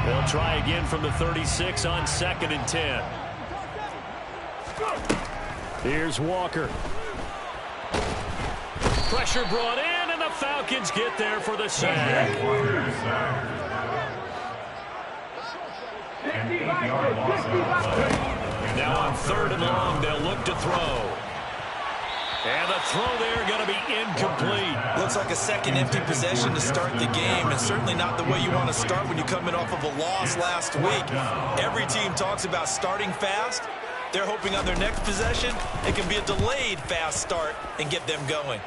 They'll try again from the 36 on 2nd and 10. Here's Walker. Pressure brought in, and the Falcons get there for the sack. Now on 3rd and long, they'll look to throw. And the throw there going to be incomplete. Looks like a second empty possession to start the game, and certainly not the way you want to start when you're coming off of a loss last week. Every team talks about starting fast. They're hoping on their next possession it can be a delayed fast start and get them going.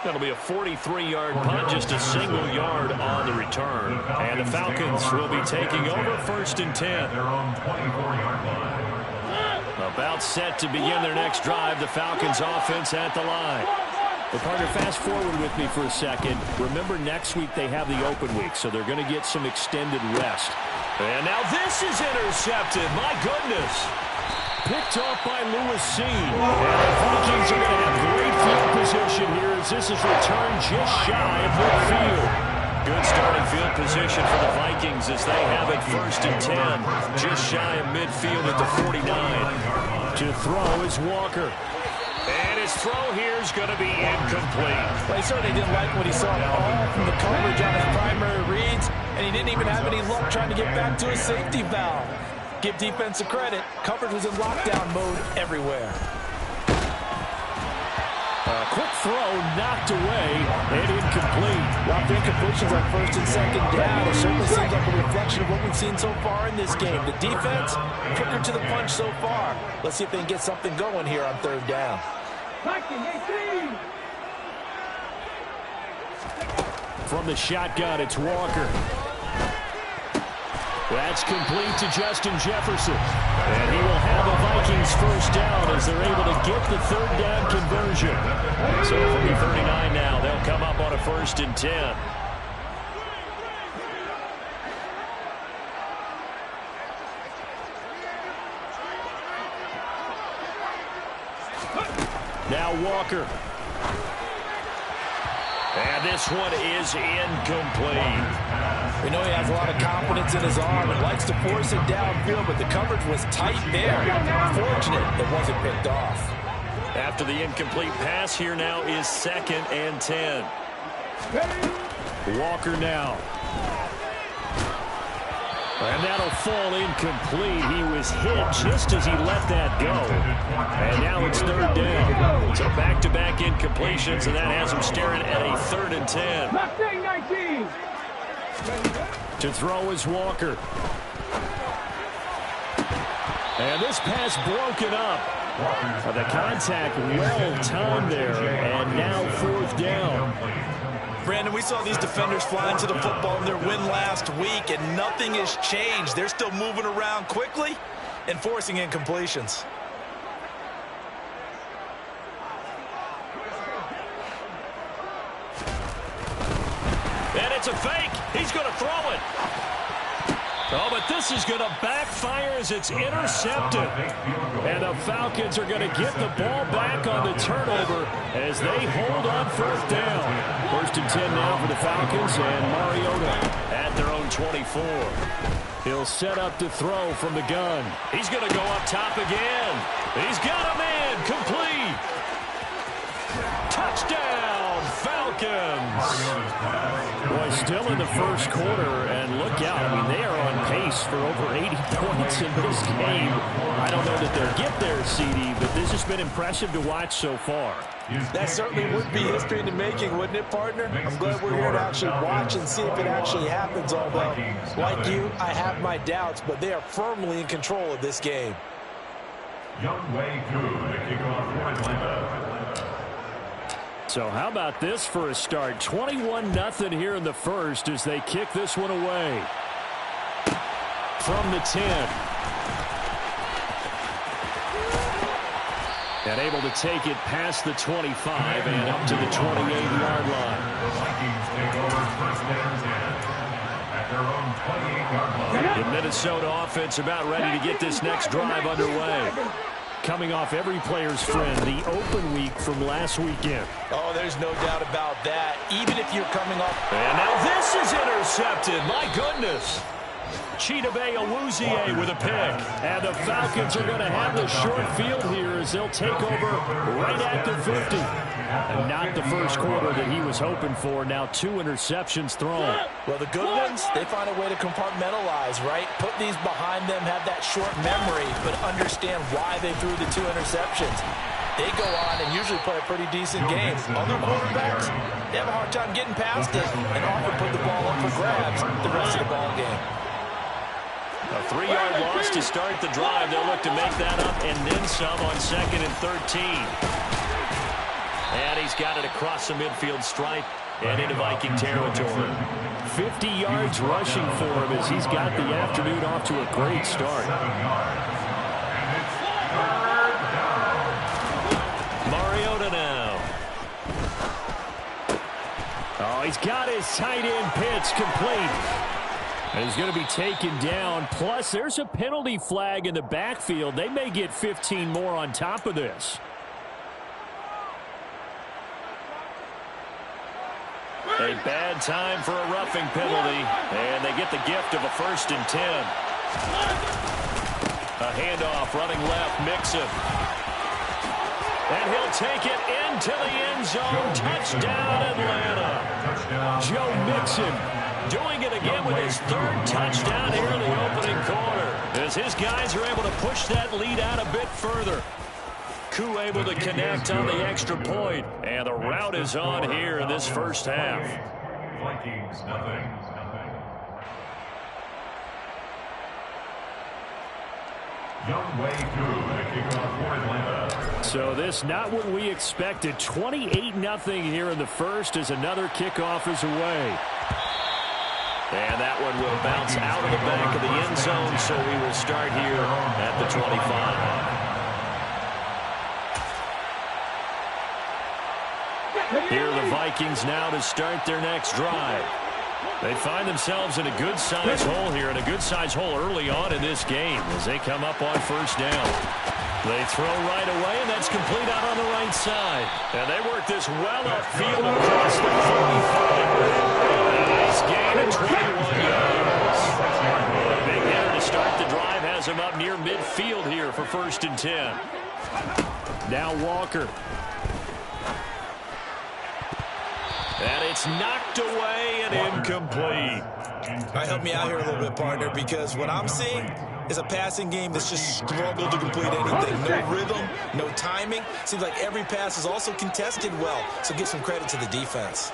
That'll be a 43-yard punt, just a single yard on the return. And the Falcons will be taking over 1st and 10. About set to begin their next drive, the Falcons offense at the line. Well, partner, fast forward with me for a second. Remember, next week they have the open week, so they're going to get some extended rest. And now this is intercepted. My goodness. Picked off by Lewis C. And the Vikings are going to have great field position here as this is returned just shy of midfield. Good starting field position for the Vikings as they have it 1st and 10. Just shy of midfield at the 49. To throw is Walker. And his throw here is going to be incomplete. Well, he certainly didn't like what he saw all from the coverage on his primary reads, and he didn't even have any luck trying to get back to his safety valve. Give defense a credit. Coverage was in lockdown mode everywhere. Quick throw knocked away and incomplete. Well, the incompletions on 1st and 2nd down, it certainly seems like a reflection of what we've seen so far in this game. The defense, quicker to the punch so far. Let's see if they can get something going here on 3rd down. From the shotgun, it's Walker. That's complete to Justin Jefferson. And he will have a Vikings 1st down as they're able to get the 3rd down conversion. So from the 39 now, they'll come up on a 1st and 10. Now Walker. And this one is incomplete. We know he has a lot of confidence in his arm and likes to force it downfield, but the coverage was tight there. Fortunate it wasn't picked off. After the incomplete pass, here now is 2nd and 10. Walker now. And that'll fall incomplete. He was hit just as he let that go. And now it's 3rd down. So back-to-back incompletions, and that has him staring at a 3rd and 10. To throw is Walker. And this pass broken up. The contact well-timed there, and now 4th down. Brandon, we saw these defenders fly into the football in their win last week, and nothing has changed. They're still moving around quickly and forcing incompletions. And it's a fake. He's going to throw it. Oh, but this is going to backfire as it's intercepted. And the Falcons are going to get the ball back on the turnover as they hold on 4th down. 1st and 10 now for the Falcons, and Mariota at their own 24. He'll set up to throw from the gun. He's going to go up top again. He's got a man complete. Touchdown, Falcons. Boy, still in the 1st quarter, and look out. I mean, they are on pace for over 80 points in this game. I don't know that they'll get there, CD, but this has been impressive to watch so far. That certainly would be history in the making, wouldn't it, partner? I'm glad we're here to actually watch and see if it actually happens, although, like you, I have my doubts, but they are firmly in control of this game. Young way through the kickoff for Atlanta. So how about this for a start? 21-0 here in the 1st as they kick this one away. From the 10. And able to take it past the 25 and up to the 28-yard line. The Vikings take over 1st and 10 at their own 28-yard line. The Minnesota offense about ready to get this next drive underway. Coming off every player's friend, the open week from last weekend. Oh, there's no doubt about that. Even if you're coming off. And now this is intercepted. My goodness. Chidobe Awuzie with a pick. And the Falcons are going to have the short field here as they'll take over right at the 50. And not the first quarter that he was hoping for. Now 2 interceptions thrown. Well, the good ones, they find a way to compartmentalize, right? Put these behind them, have that short memory, but understand why they threw the 2 interceptions. They go on and usually play a pretty decent game. Other quarterbacks, they have a hard time getting past it and often put the ball up for grabs the rest of the ball game. A 3-yard loss to start the drive. They'll look to make that up and then some on 2nd and 13. And he's got it across the midfield stripe and into Viking territory. 50 yards rushing for him as he's got the afternoon off to a great start. Mariota now. Oh, he's got his tight end pitch complete. And he's going to be taken down. Plus, there's a penalty flag in the backfield. They may get 15 more on top of this. A bad time for a roughing penalty. And they get the gift of a 1st and 10. A handoff running left, Mixon. And he'll take it into the end zone. Touchdown, Atlanta. Joe Mixon doing it again with his 3rd touchdown here in the opening quarter. As his guys are able to push that lead out a bit further. Koo able to connect on the extra point. And the route is on here in this first half. Vikings, nothing. Young way through the kickoff for Atlanta. So this not what we expected. 28-0 here in the first as another kickoff is away. And that one will bounce out of the back of the end zone, so we will start here at the 25. Here are the Vikings now to start their next drive. They find themselves in a good-sized hole here, and a good-sized hole early on in this game as they come up on 1st down. They throw right away, and that's complete out on the right side. And they work this well upfield across the 45. Nice gain of 21 yards. A big hitter to start the drive has him up near midfield here for 1st and 10. Now Walker. And it's knocked away and incomplete. All right, help me out here a little bit, partner, because what I'm seeing is a passing game that's just struggled to complete anything. No rhythm, no timing. Seems like every pass is also contested well, so give some credit to the defense.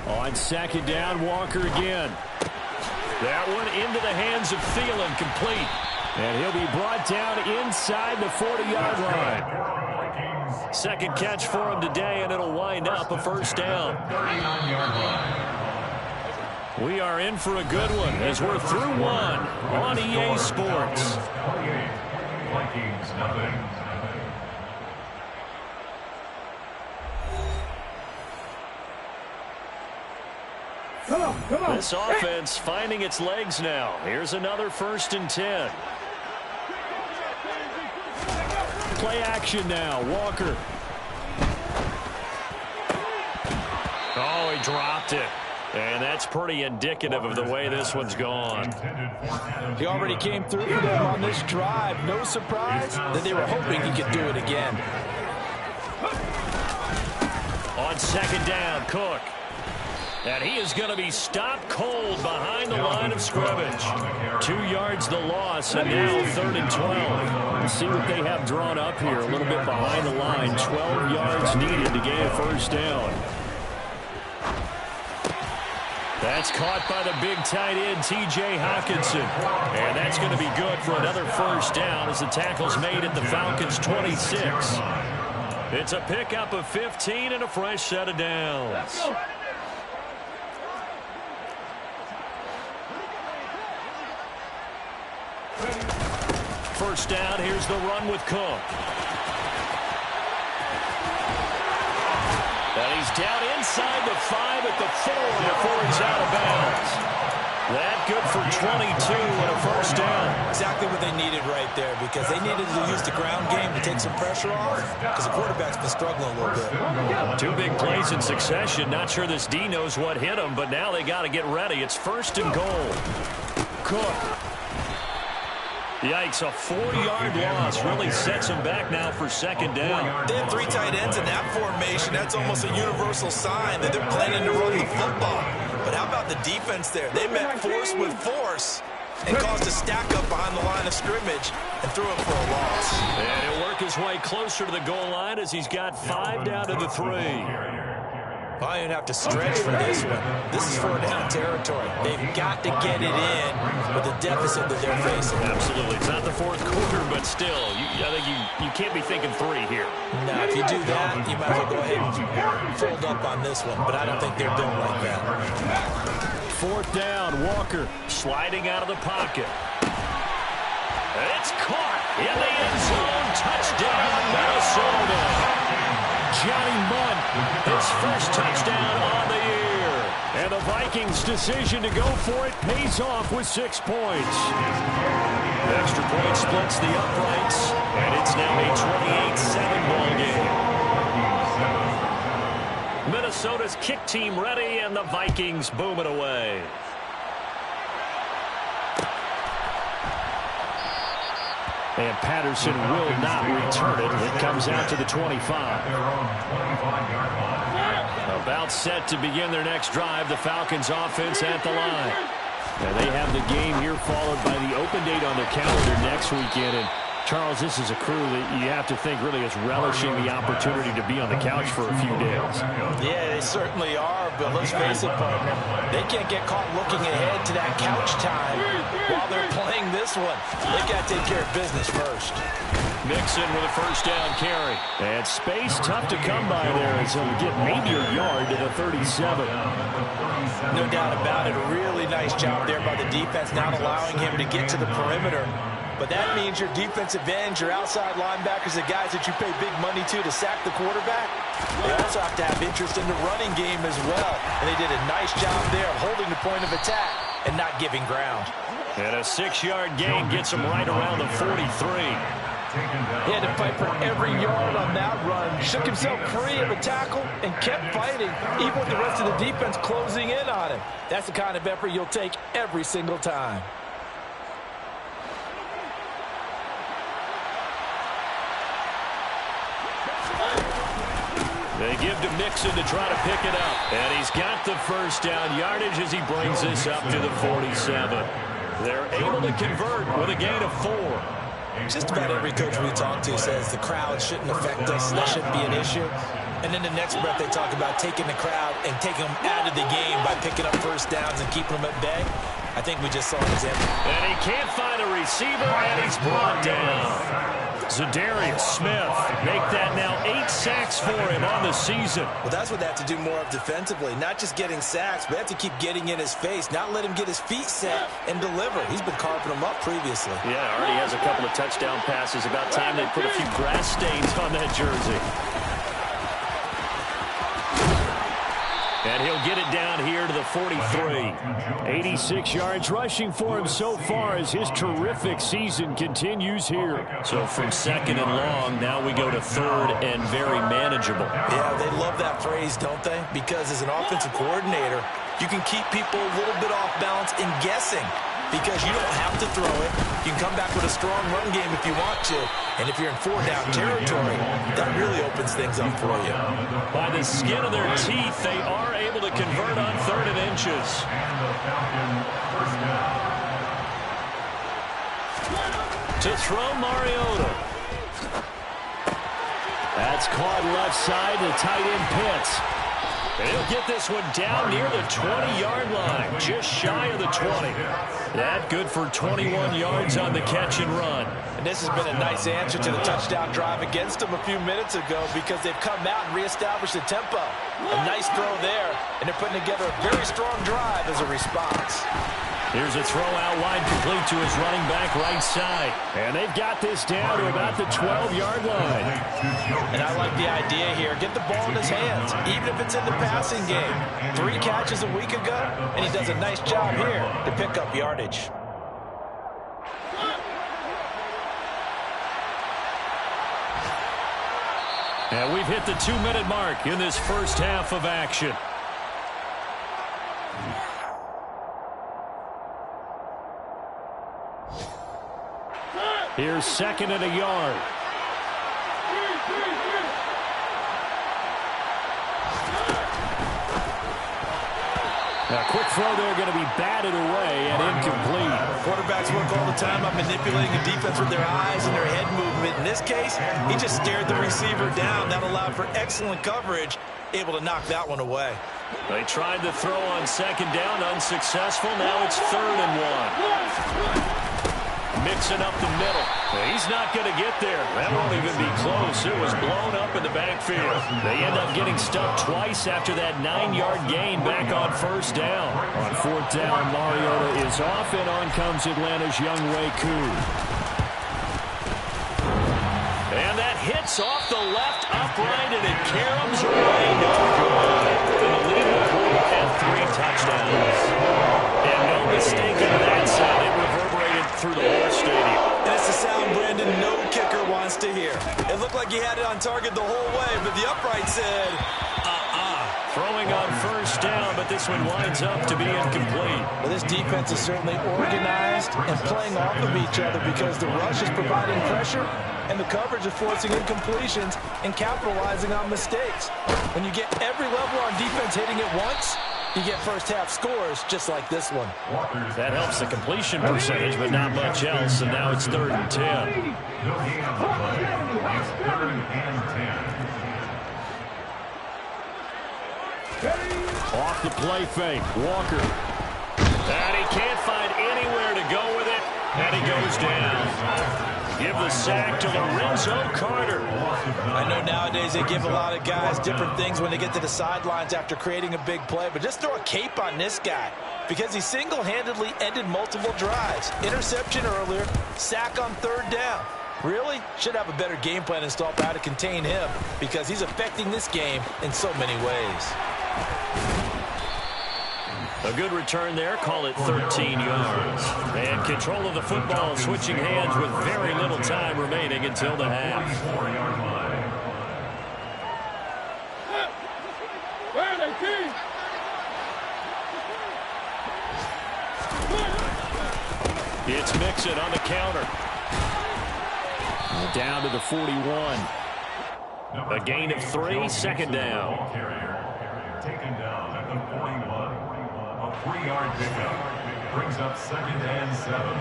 On 2nd down, Walker again. That one into the hands of Thielen, complete. And he'll be brought down inside the 40-yard line. 2nd catch for him today, and it'll wind up a 1st down. 39-yard line. We are in for a good one as we're through one on EA Sports. 28. Vikings, nothing. Come on. This offense finding its legs now. Here's another 1st and 10. Play action now. Walker. Oh, he dropped it. And that's pretty indicative of the way this one's gone. He already came through for them on this drive. No surprise that they were hoping he could do it again. On 2nd down, Cook. And he is going to be stopped cold behind the line of scrimmage. 2 yards the loss, and now 3rd and 12. Let's see what they have drawn up here. A little bit behind the line. 12 yards needed to gain a 1st down. That's caught by the big tight end, T.J. Hockenson. And that's going to be good for another 1st down as the tackle's made at the Falcons' 26. It's a pickup of 15 and a fresh set of downs. First down, here's the run with Cook. And he's down inside the 5 at the 4 before he's out of bounds. That good for 22 and a first down. Exactly what they needed right there, because they needed to use the ground game to take some pressure off, because the quarterback's been struggling a little bit. Two big plays in succession. Not sure this D knows what hit him, but now they got to get ready. It's first and goal. Cook. Yikes, a 4-yard loss really sets him back now for second down. They have 3 tight ends in that formation. That's almost a universal sign that they're planning to run the football. But how about the defense there? They met force with force and caused a stack up behind the line of scrimmage and threw him for a loss. And he'll work his way closer to the goal line as he's got 5 down to the 3. I don't have to stretch for this one. This is 4 down territory. They've got to get it in with the deficit that they're facing. Absolutely. It's not the fourth quarter, but still, I think you can't be thinking 3 here. No, if you do that, you might as well go ahead and fold up on this one, but I don't think they're built like that. 4th down, Walker sliding out of the pocket. It's caught in the end zone. Touchdown, Minnesota. Johnny Munn, his first touchdown on the year. And the Vikings' decision to go for it pays off with 6 points. The extra point splits the uprights, and it's now a 28-7 ball game. Minnesota's kick team ready, and the Vikings boom it away. And Patterson will not return it. It comes out to the 25. About set to begin their next drive. The Falcons offense at the line. And they have the game here followed by the open date on their calendar next weekend. And Charles, this is a crew that you have to think really is relishing the opportunity to be on the couch for a few days. Yeah, they certainly are, but let's face it, partner. They can't get caught looking ahead to that couch time while they're playing this one. They got to take care of business first. Mixon with a first down carry. And space tough to come by there as he'll get maybe a yard to the 37. No doubt about it. A really nice job there by the defense, not allowing him to get to the perimeter. But that means your defensive ends, your outside linebackers, the guys that you pay big money to sack the quarterback, they also have to have interest in the running game as well. And they did a nice job there of holding the point of attack and not giving ground. And a 6-yard gain gets him right around the 43. He had to fight for every yard on that run. Shook himself free of a tackle and kept fighting, even with the rest of the defense closing in on him. That's the kind of effort you'll take every single time. They give to Mixon to try to pick it up. And he's got the first down yardage as he brings this up to the 47. They're able to convert with a gain of 4. Just about every coach we talk to says the crowd shouldn't affect us. That shouldn't be an issue. And then the next breath they talk about taking the crowd and taking them out of the game by picking up first downs and keeping them at bay. I think we just saw an example. And he can't find a receiver, and he's brought down. Zadarius Smith make that now 8 sacks for him on the season. Well, that's what they have to do more of defensively. Not just getting sacks, but they have to keep getting in his face, not let him get his feet set and deliver. He's been carving them up previously. Yeah, already has a couple of touchdown passes. About time they put a few grass stains on that jersey. And he'll get it down here to the 43. 86 yards rushing for him so far as his terrific season continues here. So from second and long, now we go to third and very manageable. Yeah, they love that phrase, don't they? Because as an offensive coordinator, you can keep people a little bit off balance and guessing. Because you don't have to throw it. You can come back with a strong run game if you want to. And if you're in 4-down territory, that really opens things up for you. By the skin of their teeth, they are able to convert on 3rd and inches. To throw Mariota. That's caught left side to tight end Pitts. And he'll get this one down near the 20-yard line, just shy of the 20. That good for 21 yards on the catch and run. And this has been a nice answer to the touchdown drive against them a few minutes ago because they've come out and reestablished the tempo. A nice throw there, and they're putting together a very strong drive as a response. Here's a throw out wide, complete to his running back right side. And they've got this down to about the 12-yard line. And I like the idea here. Get the ball in his hands, even if it's in the passing game. 3 catches a week ago, and he does a nice job here to pick up yardage. And we've hit the 2-minute mark in this first half of action. Here's 2nd and a yard. A quick throw there, going to be batted away and incomplete. Quarterbacks work all the time on manipulating the defense with their eyes and their head movement. In this case, he just stared the receiver down. That allowed for excellent coverage, able to knock that one away. They tried to throw on 2nd down, unsuccessful. Now it's 3rd and 1. Mixing up the middle. He's not going to get there. That won't even be close. It was blown up in the backfield. They end up getting stuck twice after that 9-yard gain back on 1st down. On 4th down, Mariota is off, and on comes Atlanta's Younghoe Koo. And that hits off the left upright, and it caroms away. No good. And the lead will grow at 3 touchdowns. And no mistake in that sound. It reverberated through the whole stadium. And it's the sound Brandon no kicker wants to hear. It looked like he had it on target the whole way, but the upright said, Throwing on 1st down, but this one winds up to be incomplete. Well, this defense is certainly organized and playing off of each other because the rush is providing pressure and the coverage is forcing incompletions and capitalizing on mistakes. When you get every level on defense hitting it once, you get first-half scores just like this one. That helps the completion percentage, but not much else, and now it's 3rd and 10. It's 3rd and 10. Off the play fake, Walker. And he can't find anywhere to go with it, and he goes down. Give the sack to Lorenzo Carter. I know nowadays they give a lot of guys different things when they get to the sidelines after creating a big play, but just throw a cape on this guy because he single-handedly ended multiple drives. Interception earlier, sack on 3rd down. Really should have a better game plan installed for how to contain him because he's affecting this game in so many ways. A good return there, call it 13 yards. And control of the football switching hands with very little time remaining until the half. It's Mixon on the counter. Down to the 41. A gain of 3, 2nd down. Taken down at the 41. A 3-yard pickup brings up 2nd and 7.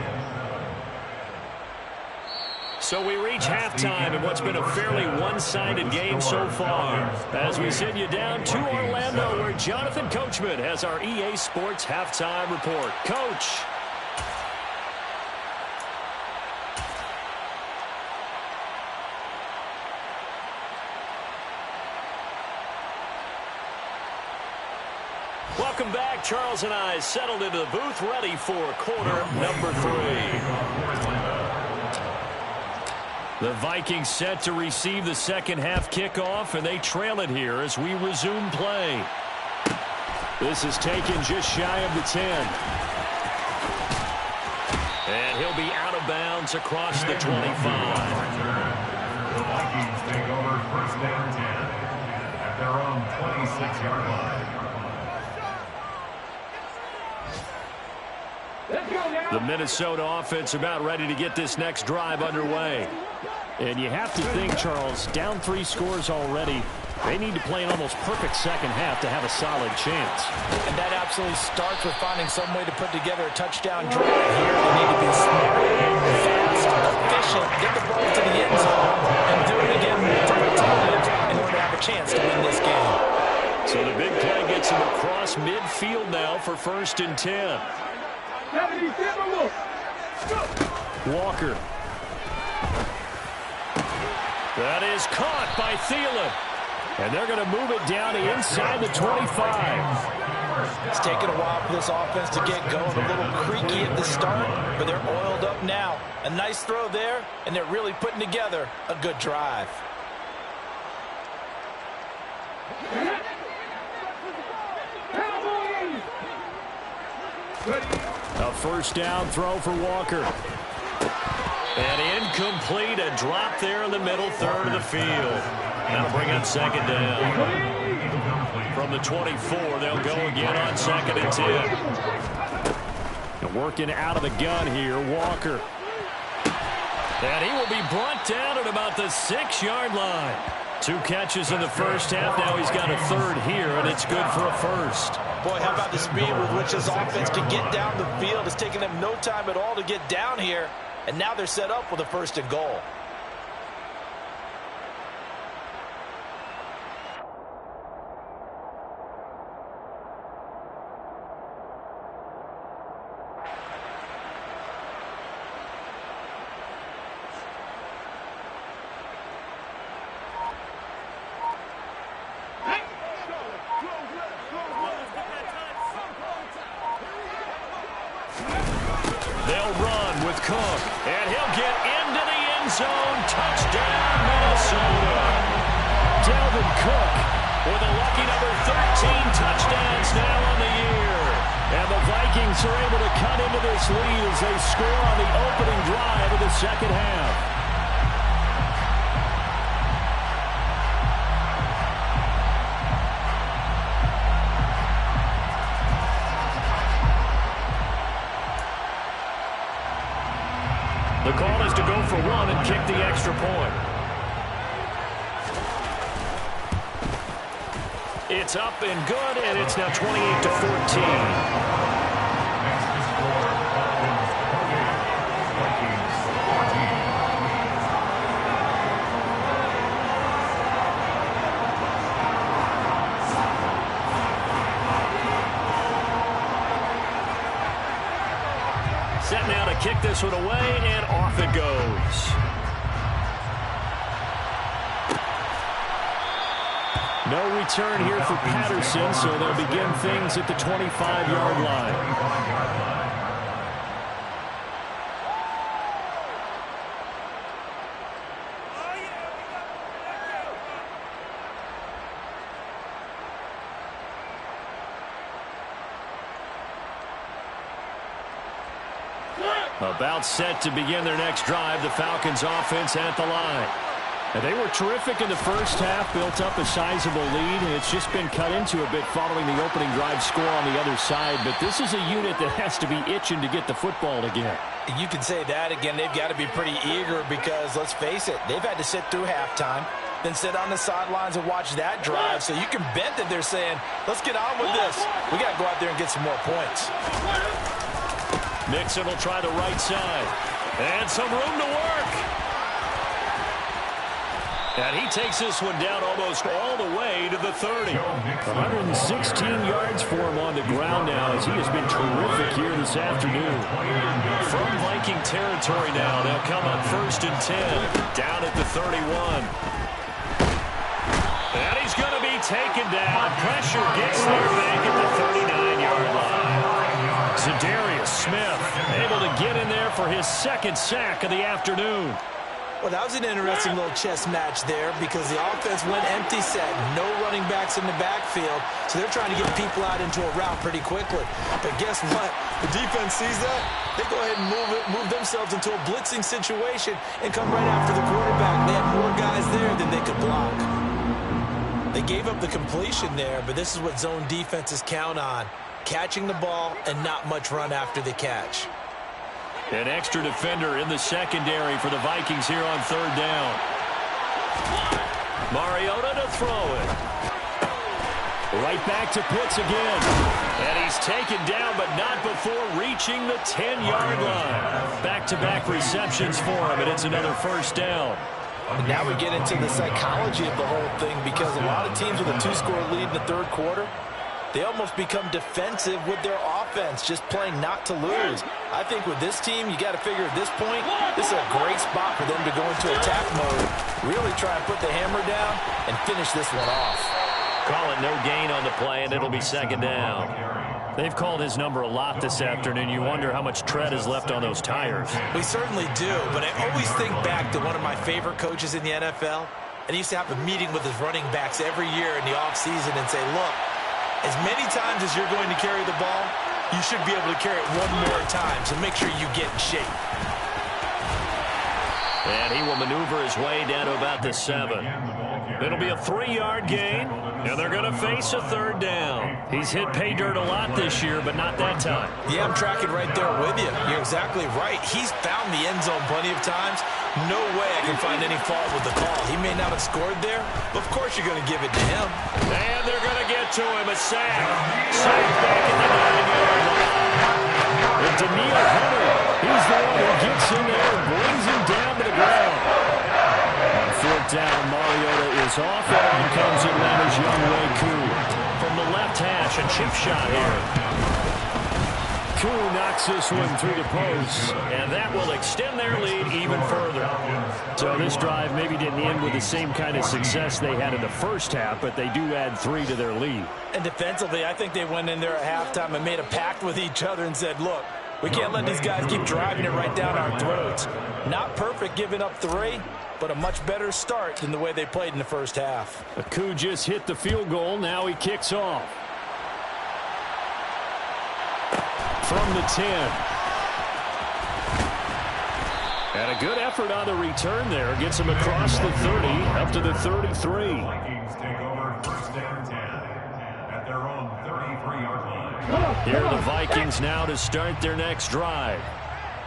So we reach halftime in what's been a fairly one-sided game so far. As we send you down to Orlando, where Jonathan Coachman has our EA Sports halftime report. Coach. Welcome back. Charles and I settled into the booth, ready for quarter number 3. The Vikings set to receive the 2nd half kickoff, and they trail it here as we resume play. This is taken just shy of the 10. And he'll be out of bounds across the 25. The Vikings take over 1st and 10 at their own 26-yard line. The Minnesota offense about ready to get this next drive underway. And you have to think, Charles, down 3 scores already. They need to play an almost perfect 2nd half to have a solid chance. And that absolutely starts with finding some way to put together a touchdown drive here. They need to be smart, fast, efficient, get the ball to the end zone, and do it again multiple times in order to have a chance to win this game. So the big play gets him across midfield now for 1st and 10. Walker. That is caught by Thielen. And they're going to move it down to inside the 25. It's taken a while for this offense to get going. A little creaky at the start, but they're oiled up now. A nice throw there, and they're really putting together a good drive. A first down throw for Walker. And incomplete, a drop there in the middle third of the field. That'll bring up second down. From the 24, they'll go again on 2nd and 10. And working out of the gun here, Walker. And he will be brought down at about the 6-yard line. 2 catches in the first half. Now he's got a third here, and it's good for a first. Boy, how about the speed with which this offense can get down the field? It's taken them no time at all to get down here, and now they're set up with a 1st and goal. They'll run with Cook, and he'll get into the end zone. Touchdown, Minnesota. Dalvin Cook with a lucky number 13 touchdowns now on the year. And the Vikings are able to cut into this lead as they score on the opening drive of the second half. The call is to go for 1 and kick the extra point. It's up and good, and it's now 28-14. Set now to kick this one away, and off it goes. No return here for Patterson, so they'll begin things at the 25-yard line. About set to begin their next drive, the Falcons offense at the line. And they were terrific in the first half, built up a sizable lead, and it's just been cut into a bit following the opening drive score on the other side. But this is a unit that has to be itching to get the football again. You can say that again. They've got to be pretty eager because, let's face it, they've had to sit through halftime, then sit on the sidelines and watch that drive. So you can bet that they're saying, let's get on with this. We got to go out there and get some more points. Mixon will try the right side. And some room to work. And he takes this one down almost all the way to the 30. 116 yards for him on the ground now as he has been terrific here this afternoon. From Viking territory now, they'll come on 1st and 10. Down at the 31. And he's going to be taken down. Pressure gets there back at the 39-yard line. Zadarius Smith able to get in there for his 2nd sack of the afternoon. Well, that was an interesting little chess match there because the offense went empty set. No running backs in the backfield, so they're trying to get people out into a route pretty quickly. But guess what? The defense sees that. They go ahead and move themselves into a blitzing situation and come right after the quarterback. They had more guys there than they could block. They gave up the completion there, but this is what zone defenses count on. Catching the ball and not much run after the catch. An extra defender in the secondary for the Vikings here on 3rd down. Mariota to throw it. Right back to Pitts again. And he's taken down, but not before reaching the 10-yard line. Back-to-back receptions for him, and it's another 1st down. And now we get into the psychology of the whole thing because a lot of teams with a 2-score lead in the 3rd quarter, they almost become defensive with their offense. offense, just playing not to lose. I think with this team, you got to figure at this point, this is a great spot for them to go into attack mode, really try and put the hammer down and finish this one off. Call it no gain on the play, and it'll be second down. They've called his number a lot this afternoon. You wonder how much tread is left on those tires. We certainly do, but I always think back to one of my favorite coaches in the NFL, and he used to have a meeting with his running backs every year in the offseason and say, look, as many times as you're going to carry the ball, you should be able to carry it one more time, so make sure you get in shape. And he will maneuver his way down to about the 7. It'll be a 3-yard gain, and they're going to face a third down. He's hit pay dirt a lot this year, but not that time. Yeah, I'm tracking right there with you. You're exactly right. He's found the end zone plenty of times. No way I can find any fault with the call. He may not have scored there, but of course you're going to give it to him. And they're going to get to him. A sack. Sack back at the 9-yard line. And Daniil Hunter, he's the one who gets in there and brings him down to the ground. On fourth down, Mariota is off, and on comes Atlanta's Younghoe Koo. From the left hash, a chip shot here. Koo knocks this one through the post, and that will extend their lead even further. So this drive maybe didn't end with the same kind of success they had in the first half, but they do add 3 to their lead. And defensively, I think they went in there at halftime and made a pact with each other and said, look, we can't let these guys keep driving it right down our throats. Not perfect giving up 3, but a much better start than the way they played in the first half. Koo just hit the field goal. Now he kicks off. From the 10. And a good effort on the return there. Gets him across the 30, up to the 33. Vikings take over first and 10 at their own 33-yard line. Here are the Vikings now to start their next drive.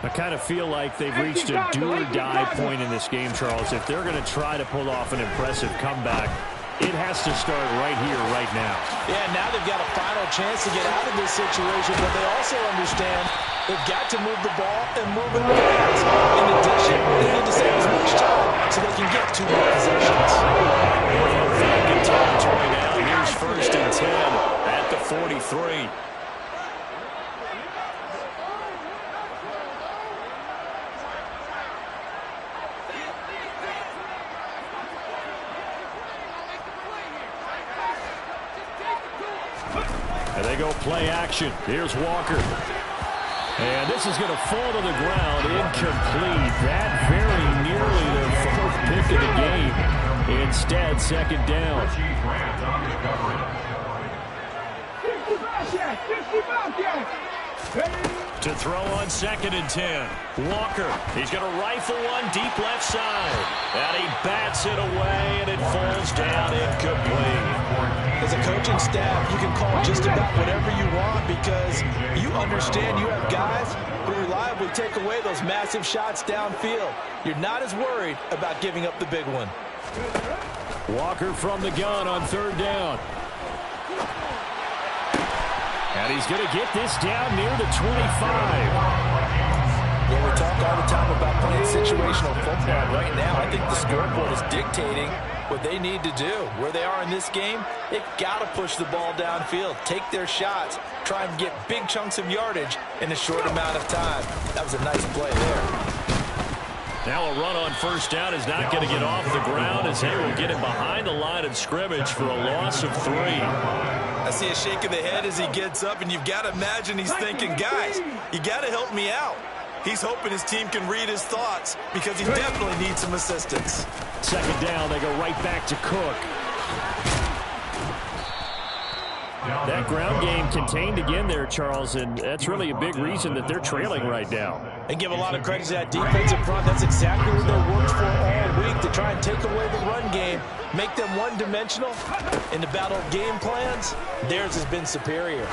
I kind of feel like they've reached a do-or-die point in this game, Charles. If they're going to try to pull off an impressive comeback, it has to start right here, right now. Yeah, now they've got a final chance to get out of this situation, but they also understand they've got to move the ball and move it fast. In addition, they need to save as much time so they can get 2 more possessions. Falcon territory now. Here's first and 10 at the 43. And they go play action. Here's Walker. And this is going to fall to the ground. Incomplete. That very nearly their 4th pick of the game. Instead, second down. To throw on second and 10. Walker. He's going to rifle one deep left side. And he bats it away, and it falls down incomplete. As a coaching staff, you can call just about whatever you want because you understand you have guys who reliably take away those massive shots downfield. You're not as worried about giving up the big one. Walker from the gun on third down. And he's going to get this down near the 25. Well, we talk all the time about playing situational football. Right now, I think the scoreboard is dictating what they need to do. Where they are in this game, they've got to push the ball downfield, take their shots, try and get big chunks of yardage in a short amount of time. That was a nice play there. Now a run on first down is not going to get off the ground as they will get him behind the line of scrimmage for a loss of 3. I see a shake of the head as he gets up, and you've got to imagine he's thinking, guys, you got to help me out. He's hoping his team can read his thoughts because he definitely needs some assistance. Second down, they go right back to Cook. That ground game contained again there, Charles, and that's really a big reason that they're trailing right now. And give a lot of credit to that defensive front. That's exactly what they worked for all week, to try and take away the run game, make them one-dimensional. In the battle of game plans, theirs has been superior.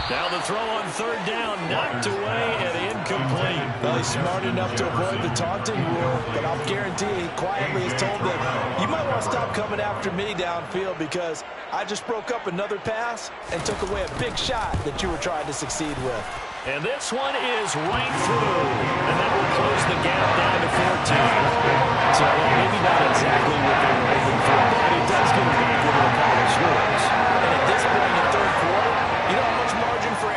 Now the throw on third down, knocked away and incomplete. Well, he's smart enough to avoid the taunting rule, but I'll guarantee he quietly has told them, you might want to stop coming after me downfield because I just broke up another pass and took away a big shot that you were trying to succeed with. And this one is right through, and that will close the gap down to 14. So maybe not exactly what they were hoping for, but it does get them back into a couple of scores. And at this point in the third quarter, you know how much margin for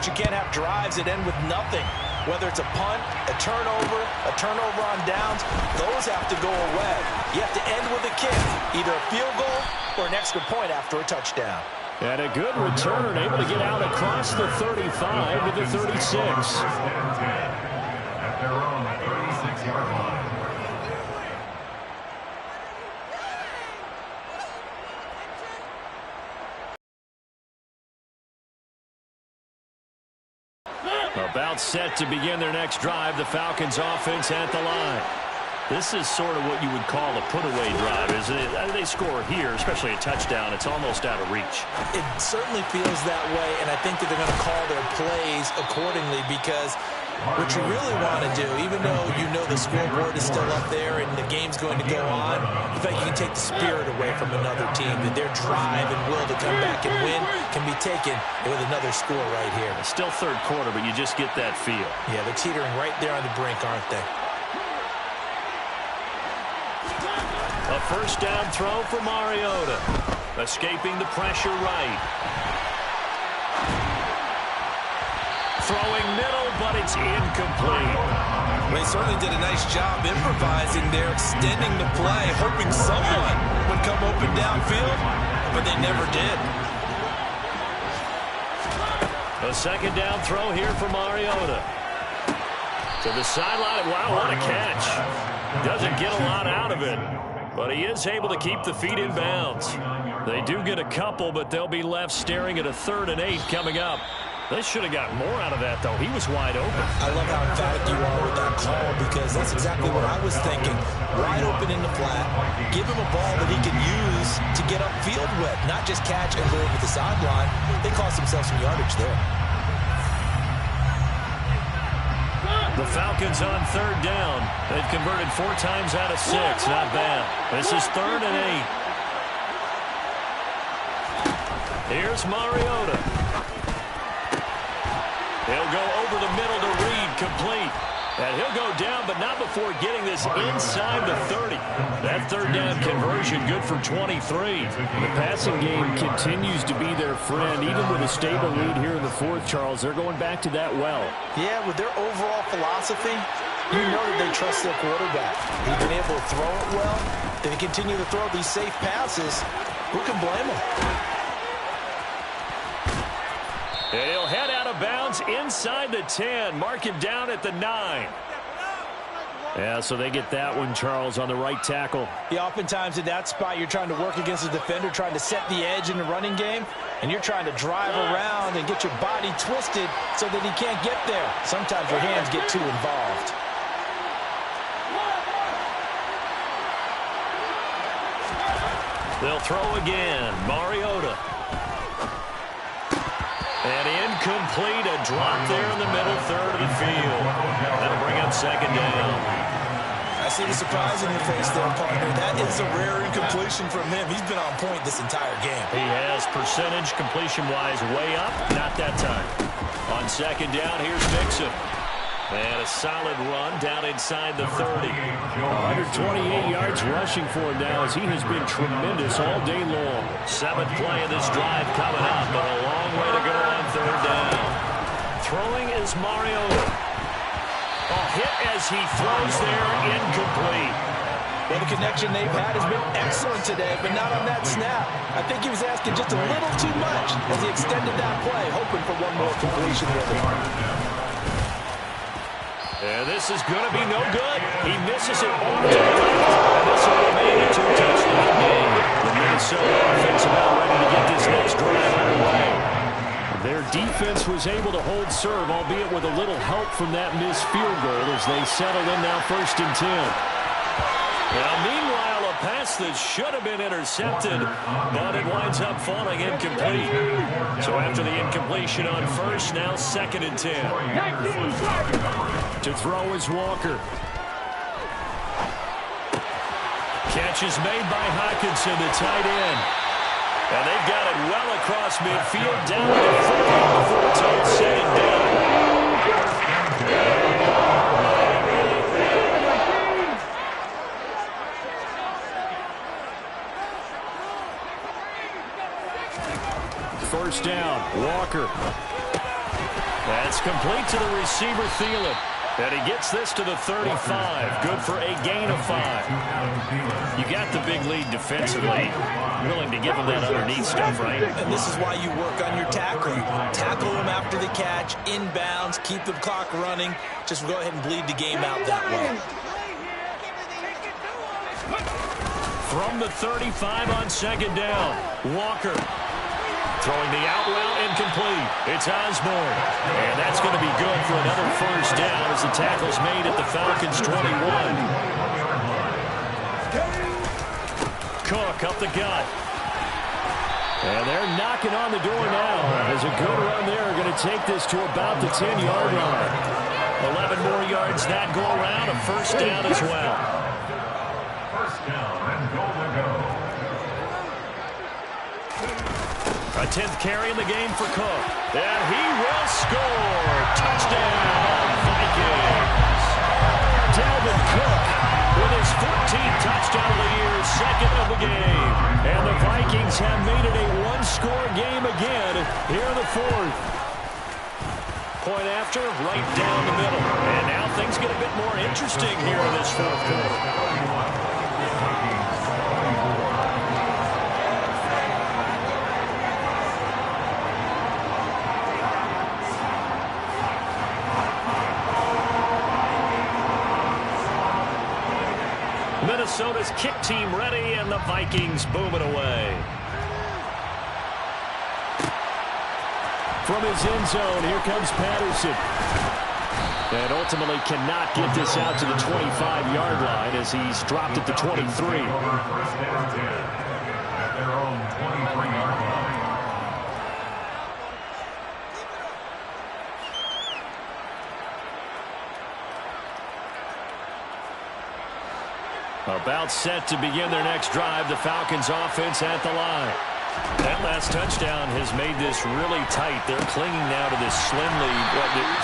means you can't have drives that end with nothing. Whether it's a punt, a turnover on downs, those have to go away. You have to end with a kick, either a field goal or an extra point after a touchdown. And a good return, able to get out across the 35 to the 36. At their own 36-yard line. About set to begin their next drive, the Falcons offense at the line. This is sort of what you would call a put-away drive, isn't it? They score here, especially a touchdown. It's almost out of reach. It certainly feels that way, and I think that they're going to call their plays accordingly because what you really want to do, even though you know the scoreboard is still up there and the game's going to go on, you think you can take the spirit away from another team, that their drive and will to come back and win can be taken with another score right here. It's still third quarter, but you just get that feel. Yeah, they're teetering right there on the brink, aren't they? A first down throw for Mariota. Escaping the pressure right. Throwing middle, but it's incomplete. They certainly did a nice job improvising there, extending the play, hoping someone would come open downfield, but they never did. A second down throw here for Mariota. To the sideline. Wow, what a catch. Doesn't get a lot out of it, but he is able to keep the feet in bounds. They do get a couple, but they'll be left staring at a 3rd and 8 coming up. They should have got more out of that, though. He was wide open. I love how emphatic you are with that call because that's exactly what I was thinking. Wide open in the flat. Give him a ball that he can use to get upfield with, not just catch and go over the sideline. They cost themselves some yardage there. The Falcons on 3rd down. They've converted 4 times out of 6. Not bad. This is 3rd and 8. Here's Mariota. He'll go over the middle to Reed, complete. And he'll go down, but not before getting this inside the 30. That 3rd down conversion good for 23. The passing game continues to be their friend. Even with a stable lead here in the 4th, Charles, they're going back to that well. Yeah, with their overall philosophy, you know that they trust their quarterback. He's been able to throw it well. They continue to throw these safe passes. Who can blame them? And he'll head out of bounds inside the 10. Mark it down at the 9. Yeah, so they get that one, Charles, on the right tackle. Yeah, oftentimes in that spot, you're trying to work against a defender, trying to set the edge in the running game, and you're trying to drive around and get your body twisted so that he can't get there. Sometimes your hands get too involved. They'll throw again. Mariota. And incomplete, a drop there in the middle 3rd of the field. That'll bring up 2nd down. I see the surprise in your face there, partner. That is a rare incompletion from him. He's been on point this entire game. He has percentage completion-wise way up. Not that time. On 2nd down, here's Mixon. And a solid run down inside the 30. 128 yards rushing for him now as he has been tremendous all day long. 7th play of this drive coming up, but a long way to go on 3rd down. Throwing is Mariota. A hit as he throws there, incomplete. Well, the connection they've had has been excellent today, but not on that snap. I think he was asking just a little too much as he extended that play, hoping for one more completion with him. And this is going to be no good. He misses it off to the left. And this will remain a 2-touchdown game. The Minnesota offense about ready to get this next drive underway. Their defense was able to hold serve, albeit with a little help from that missed field goal as they settle in now 1st and 10. Now, meanwhile, a pass that should have been intercepted, but it winds up falling incomplete. So after the incompletion on 1st, now 2nd and 10. To throw is Walker. Catch is made by Hockenson, the tight end. And they've got it well across midfield, down to 40 before it's all said and done. First down, Walker. That's complete to the receiver, Thielen. And he gets this to the 35. Good for a gain of 5. You got the big lead defensively. Willing to give him that underneath stuff, right? And this is why you work on your tackling. Tackle him after the catch, inbounds, keep the clock running. Just go ahead and bleed the game out that way. From the 35 on second down, Walker. Throwing the out route incomplete. It's Osborne. And that's going to be good for another first down as the tackle's made at the Falcons' 21. Cook up the gut. And they're knocking on the door now. As a good run there, going to take this to about the 10-yard line. 11 more yards that go around. A first down as well. First down and goal to go. A 10th carry in the game for Cook. And he will score. Touchdown, Vikings. Dalvin Cook with his 14th touchdown of the year, second of the game. And the Vikings have made it a one-score game again here in the fourth. Point after, right down the middle. And now things get a bit more interesting here in this fourth quarter. Minnesota's kick team ready, and the Vikings boom it away. From his end zone, here comes Patterson. And ultimately cannot get this out to the 25-yard line as he's dropped at the 23. First down 10 at their own 23-yard line. About set to begin their next drive, the Falcons offense at the line. That last touchdown has made this really tight. They're clinging now to this slim lead.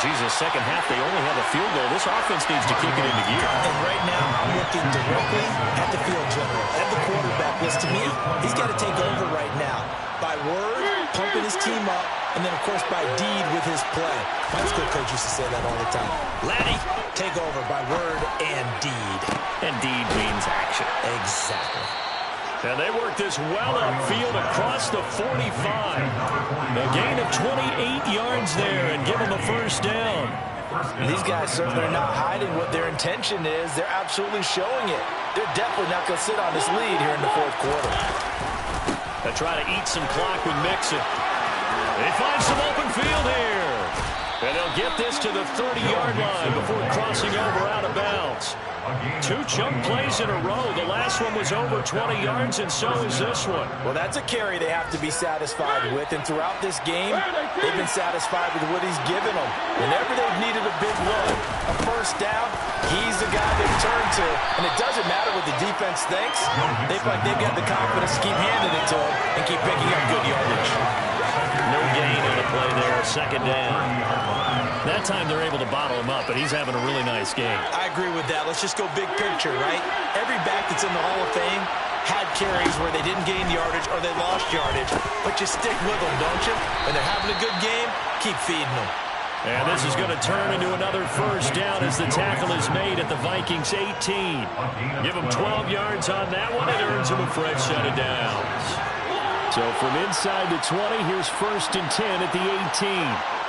Jesus, second half, they only have a field goal. This offense needs to kick it into gear. And right now, I'm looking directly at the field general, at the quarterback. List to me, he's got to take over right now. By word, pumping his team up, and then, of course, by deed with his play. My school coach used to say that all the time. Laddie, take over by word and deed. And deed means action. Exactly. And they work this well upfield across the 45. A gain of 28 yards there and give them a first down. These guys certainly are not hiding what their intention is. They're absolutely showing it. They're definitely not going to sit on this lead here in the fourth quarter. They try to eat some clock with Mixon. They find some open field here. And they'll get this to the 30-yard line before crossing over out of bounds. 2 chunk plays in a row. The last one was over 20 yards, and so is this one. Well, that's a carry they have to be satisfied with. And throughout this game, they've been satisfied with what he's given them. Whenever they've needed a big run, a first down, he's the guy they've turned to. And it doesn't matter what the defense thinks. They feel like they've got the confidence to keep handing it to him and keep picking up good yardage. No gain on the play there, second down. That time they're able to bottle him up, but he's having a really nice game. I agree with that. Let's just go big picture, right? Every back that's in the Hall of Fame had carries where they didn't gain yardage or they lost yardage, but you stick with them, don't you? When they're having a good game, keep feeding them. And this is going to turn into another first down as the tackle is made at the Vikings' 18. Give them 12 yards on that one. It earns them a fresh set of downs. So from inside the 20, here's first and 10 at the 18.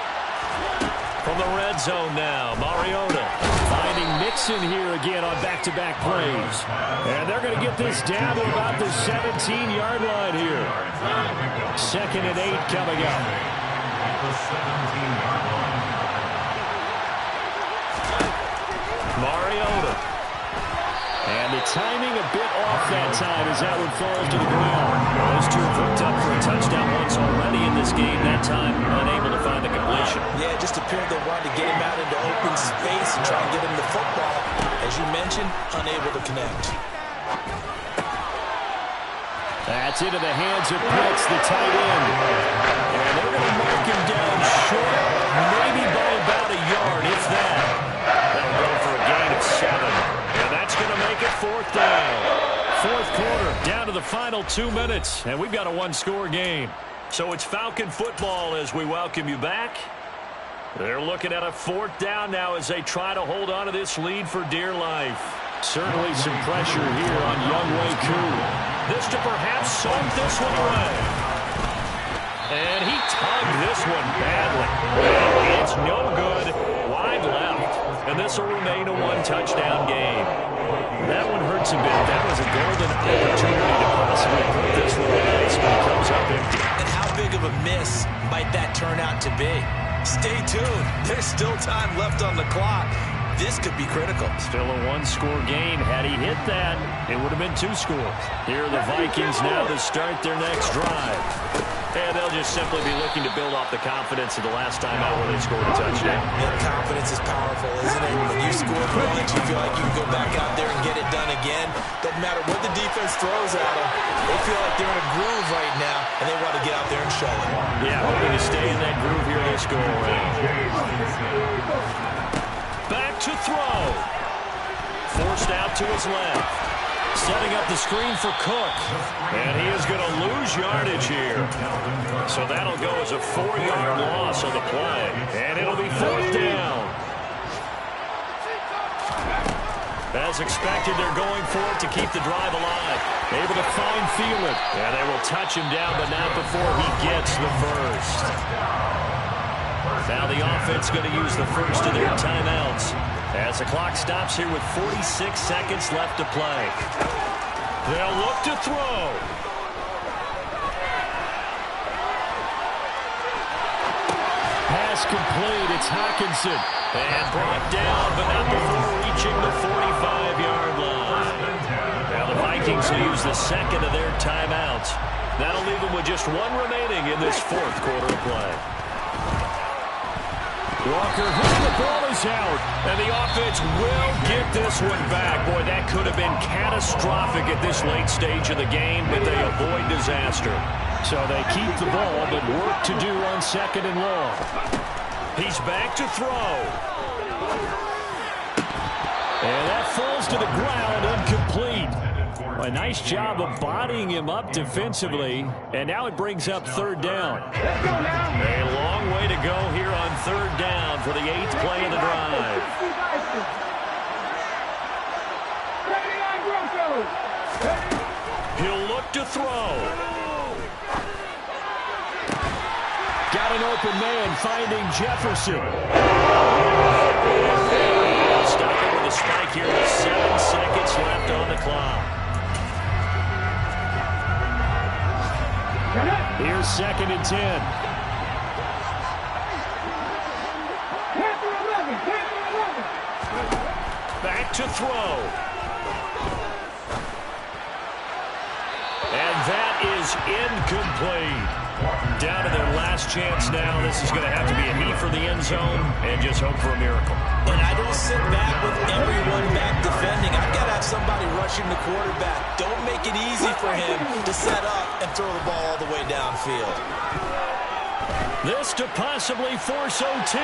From the red zone now, Mariota finding Mixon here again on back-to-back plays. And they're going to get this down to about the 17-yard line here. Second and 8 coming up. The 17-yard line. Mariota. And the timing a bit off that time as that one falls to the ground. Those two have hooked up for a touchdown once already in this game. That time unable to find the completion. Yeah, just appeared they wanted to get him out into open space and try and get him the football. As you mentioned, unable to connect. That's into the hands of Pitts, the tight end. And they're going to mark him down short, maybe by about a yard, if that. That'll go for a gain of 7. And that's going to make it fourth down. Fourth quarter, down to the final 2 minutes, and we've got a one-score game. So it's Falcon football as we welcome you back. They're looking at a 4th down now as they try to hold on to this lead for dear life. Certainly some pressure here on Younghoe Koo. This to perhaps soak this one away. And he tugged this one badly. It's no good. Wide left. And this will remain a 1-touchdown game. That one hurts a bit. That was a golden opportunity to possibly put this one on ice, but it comes up empty. And how big of a miss might that turn out to be? Stay tuned. There's still time left on the clock. This could be critical. Still a 1-score game. Had he hit that, it would have been 2 scores. Here are the Vikings now to start their next drive. And they'll just simply be looking to build off the confidence of the last time out where they scored a touchdown. And confidence is powerful, isn't it? When you score once, you feel like you can go back out there and get it done again. Doesn't matter what the defense throws at them. They feel like they're in a groove right now, and they want to get out there and show it. Yeah, hoping to stay in that groove here this go around. Back to throw. Forced out to his left. Setting up the screen for Cook. And he is going to lose yardage here. So that'll go as a 4-yard loss on the play. And it'll be 4th down. As expected, they're going for it to keep the drive alive. Able to find Thielen. And they will touch him down, but not before he gets the first. Now the offense going to use the first of their timeouts as the clock stops here with 46 seconds left to play. They'll look to throw. Pass complete. It's Hockenson. And brought down, but not before reaching the 45-yard line. Now the Vikings will use the second of their timeouts. That'll leave them with just 1 remaining in this 4th quarter of play. Walker, the ball is out, and the offense will get this one back. Boy, that could have been catastrophic at this late stage of the game, but they avoid disaster. So they keep the ball, but work to do on 2nd and long. He's back to throw. And that falls to the ground, incomplete. A nice job of bodying him up defensively, and now it brings up 3rd down. A long way to go here on 3rd down for the 8th play of the drive. He'll look to throw. Got an open man finding Jefferson. Stop it with a spike here with 7 seconds left on the clock. Here's 2nd and 10. Back to throw. And that is incomplete. Down to their last chance now. This is going to have to be a heat for the end zone and just hope for a miracle. And I don't sit back with everyone back defending. I've got to have somebody rushing the quarterback. Don't make it easy for him to set up and throw the ball all the way downfield. This to possibly force OT.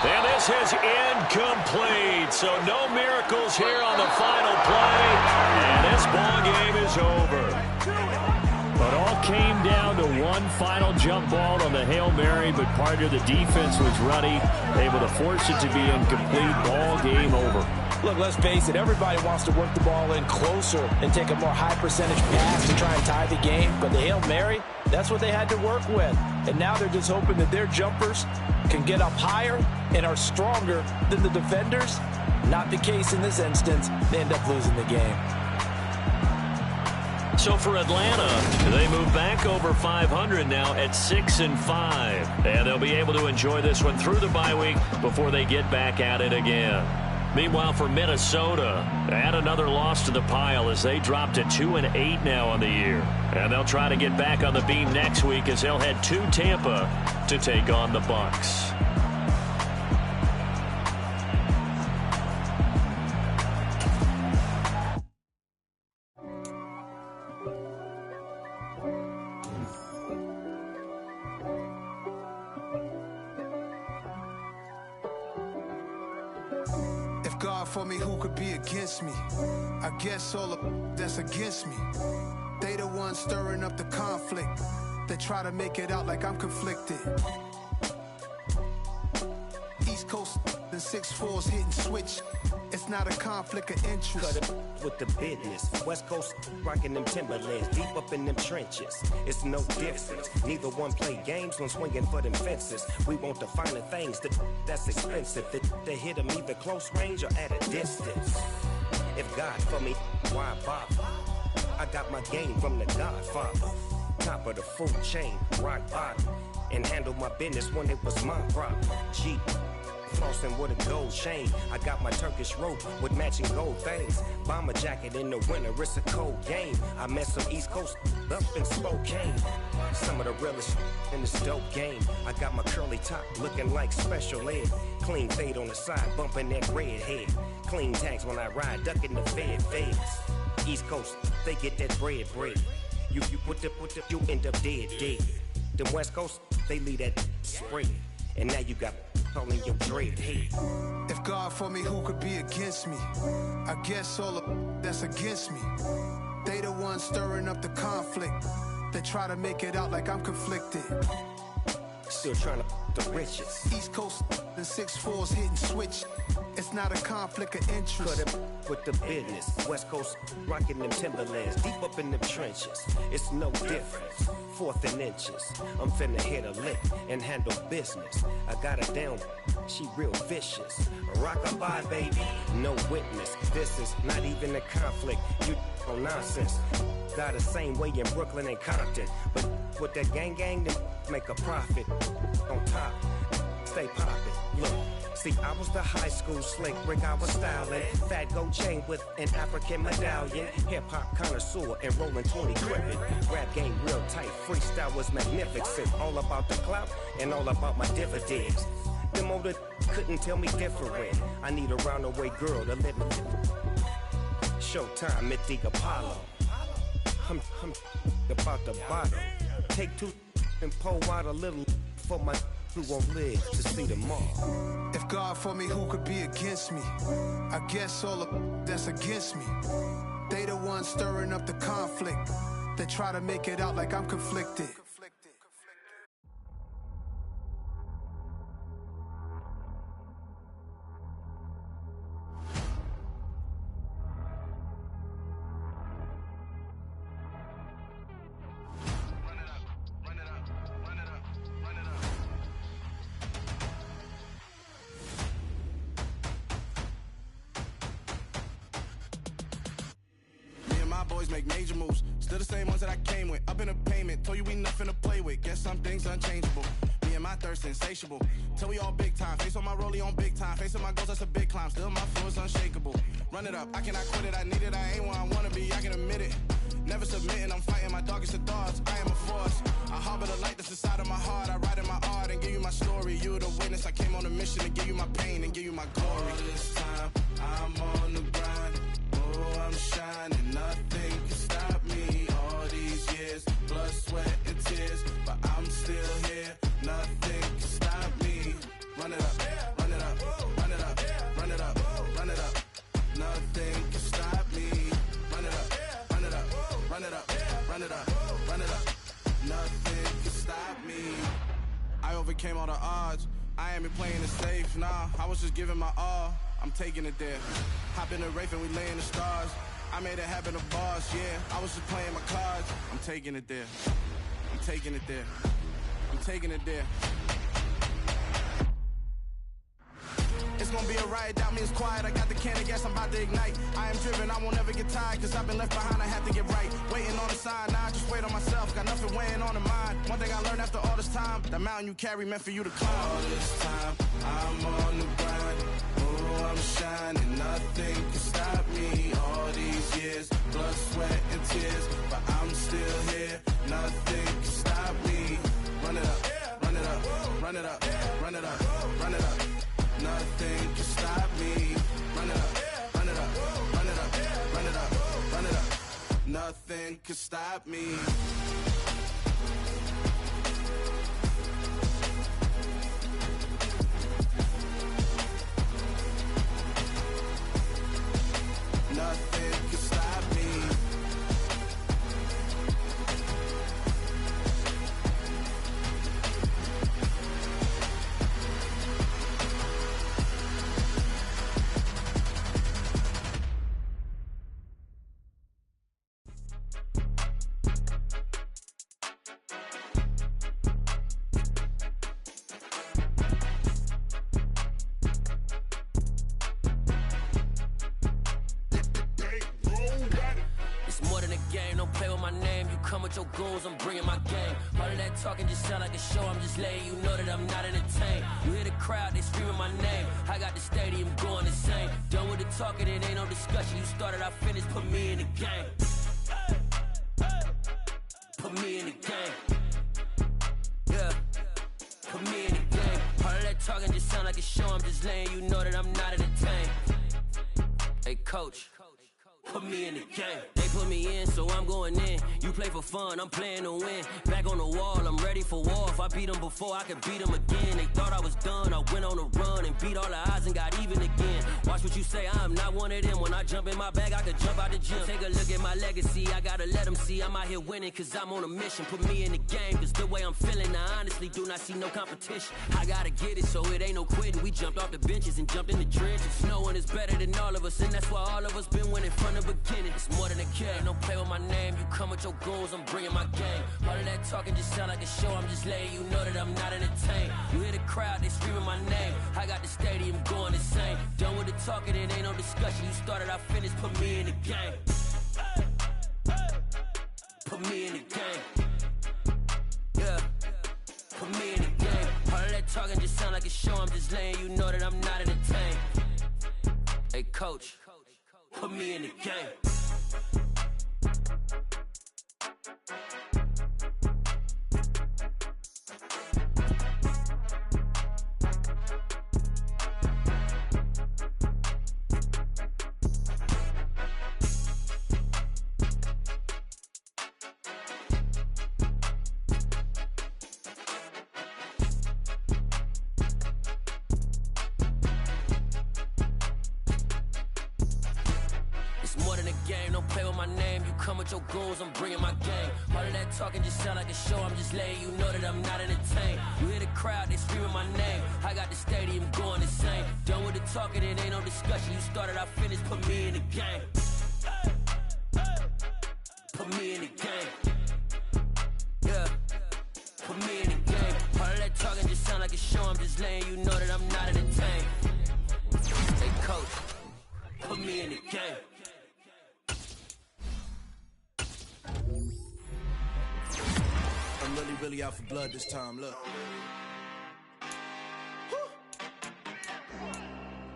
And this is incomplete. So no miracles here on the final play. And this ball game is over. But all came down to one final jump ball on the Hail Mary, but part of the defense was ready, able to force it to be incomplete. Ball game over. Look, let's face it, everybody wants to work the ball in closer and take a more high percentage pass to try and tie the game. But the Hail Mary, that's what they had to work with. And now they're just hoping that their jumpers can get up higher and are stronger than the defenders. Not the case in this instance. They end up losing the game. So for Atlanta, they move back over 500 now at 6-5. And they'll be able to enjoy this one through the bye week before they get back at it again. Meanwhile, for Minnesota, add another loss to the pile as they drop to 2-8 now on the year. And they'll try to get back on the beam next week as they'll head to Tampa to take on the Bucs. For me, who could be against me? I guess all the that's against me. They the ones stirring up the conflict. They try to make it out like I'm conflicted. 6'4's hitting switch. It's not a conflict of interest. Cut it with the business. West Coast rocking them Timberlands, deep up in them trenches. It's no difference. Neither one play games when swinging for them fences. We want the finer things that's expensive. They hit them either close range or at a distance. If God for me, why bother? I got my game from the Godfather. Top of the food chain, rock bottom. And handle my business when it was my problem. Jeep. Flossing with a gold chain. I got my Turkish rope with matching gold things. Bomber jacket in the winter, it's a cold game. I met some East Coast up in Spokane. Some of the realest in this dope game. I got my curly top looking like special ed. Clean fade on the side, bumping that red head. Clean tags when I ride, ducking the feds. East Coast, they get that bread. You put the, you end up dead. Them West Coast, they leave that spread. And now you got calling your dread head. If God for me, who could be against me? I guess all of that's against me. They the ones stirring up the conflict. They try to make it out like I'm conflicted. Still trying to the riches. East Coast and 6'4's hitting switch. It's not a conflict of interest. Cut it with the business. West Coast rocking them Timberlands, deep up in them trenches. It's no difference. 4th and inches. I'm finna hit a lick and handle business. I got her down, she real vicious. Rock-a-bye, baby, no witness. This is not even a conflict. You on nonsense. Got the same way in Brooklyn and Compton. But with that gang, then make a profit. On top, stay poppin'. Look. See, I was the high school slick Rick, I was styling. Fat gold chain with an African medallion. Hip-hop connoisseur and rolling 20 crippin'. Rap game real tight, freestyle was magnificent. All about the clout and all about my dividends. Them older couldn't tell me different. I need a roundaway girl to live in. Showtime, Mythic Apollo. I'm about the bottom. Take 2 and pour out a little for my who won't live to see tomorrow. If God for me, who could be against me? I guess all of that's against me. They the ones stirring up the conflict. They try to make it out like I'm conflicted. Boys make major moves, still the same ones that I came with. Up in a payment, told you we nothing to play with. Guess some things unchangeable. Me and my thirst insatiable. Till we all big time. Face on my rollie on big time. Facing my goals, that's a big climb. Still my flow is unshakable. Run it up, I cannot quit it. I need it, I ain't where I wanna be. I can admit it. Never submitting, I'm fighting my darkest of thoughts. I am a force. I harbor the light that's inside of my heart. I write in my art and give you my story. You the witness. I came on a mission to give you my pain and give you my glory. All this time, I'm on the grind. Oh, I'm shining. Nothing can stop me. All these years, blood, sweat, and tears, but I'm still here. Nothing can stop me. Run it up, run it up, run it up, run it up, run it up. Nothing can stop me. Run it up, run it up, run it up, run it up, run it up. Nothing can stop me. I overcame all the odds. I ain't been playing it safe, nah. I was just giving my all. I'm taking it there. Hop in the Wraith and we lay in the stars. I made it happen to boss, yeah. I was just playing my cards. I'm taking it there. I'm taking it there. I'm taking it there. It's gonna be a riot, doubt me it's quiet. I got the can of gas, I'm about to ignite. I am driven, I won't ever get tired, cause I've been left behind, I have to get right. Waiting on the sign, now I just wait on myself. Got nothing weighing on the mind. One thing I learned after all this time, the mountain you carry meant for you to climb. All this time, I'm on the grind. Oh, I'm shining, nothing can stop me. All these years, blood, sweat, and tears, but I'm still here. Nothing can stop me. Run it up, run it up, run it up, run it up, run it up. Nothing can stop me. Run it up, run it up, run it up, run it up, run it up. Nothing can stop me. Nothing can stop me. come with your goons, I'm bringing my gang. All of that talking just sound like a show, I'm just letting you know that I'm not entertained. You hear the crowd, they screaming my name. I got the stadium going insane. Done with the talking, it ain't no discussion. You started, I finished, put me in the game. Put me in the game. Yeah, put me in the game. All of that talking just sound like a show, I'm just letting you know that I'm not entertained. Hey, coach, put me in the game. They put me in, so I'm going in. You play for fun, I'm playing to win. Back on the wall, I'm ready for war. If I beat them before, I could beat them again. They thought I was done, I went on a run and beat all the odds and got even again. Watch what you say, I'm not one of them. When I jump in my bag, I could jump out the gym. Take a look at my legacy, I gotta let them see I'm out here winning, cause I'm on a mission. Put me in the game, cause the way I'm feeling, I honestly do not see no competition. I gotta get it, so it ain't no quitting. We jumped off the benches and jumped in the trenches. No one is better than all of us, and that's why all of us been winning from the beginning. It's more than a game, don't play with my name. You come with your goons, I'm bringing my gang. All of that talking just sound like a show, I'm just letting you know that I'm not entertained. You hear the crowd, they screaming my name. I got the stadium going insane. Done with the talking, it ain't no discussion. You started, I finished, put me in the game. Put me in the game. Yeah, put me in the game. All of that talking just sound like a show, I'm just letting you know that I'm not entertained. Hey, coach, put me in the game. Your goons, I'm bringing my gang. All of that talking just sound like a show, I'm just letting you know that I'm not entertained. You hear the crowd, they screaming my name. I got the stadium going insane. Done with the talking, it ain't no discussion. You started, I finished, put me in the game. Put me in the game. Yeah, put me in the game. All of that talking just sound like a show, I'm just letting you know that I'm not entertained. Hey, coach, put me in the game. I'm really out for blood this time, look.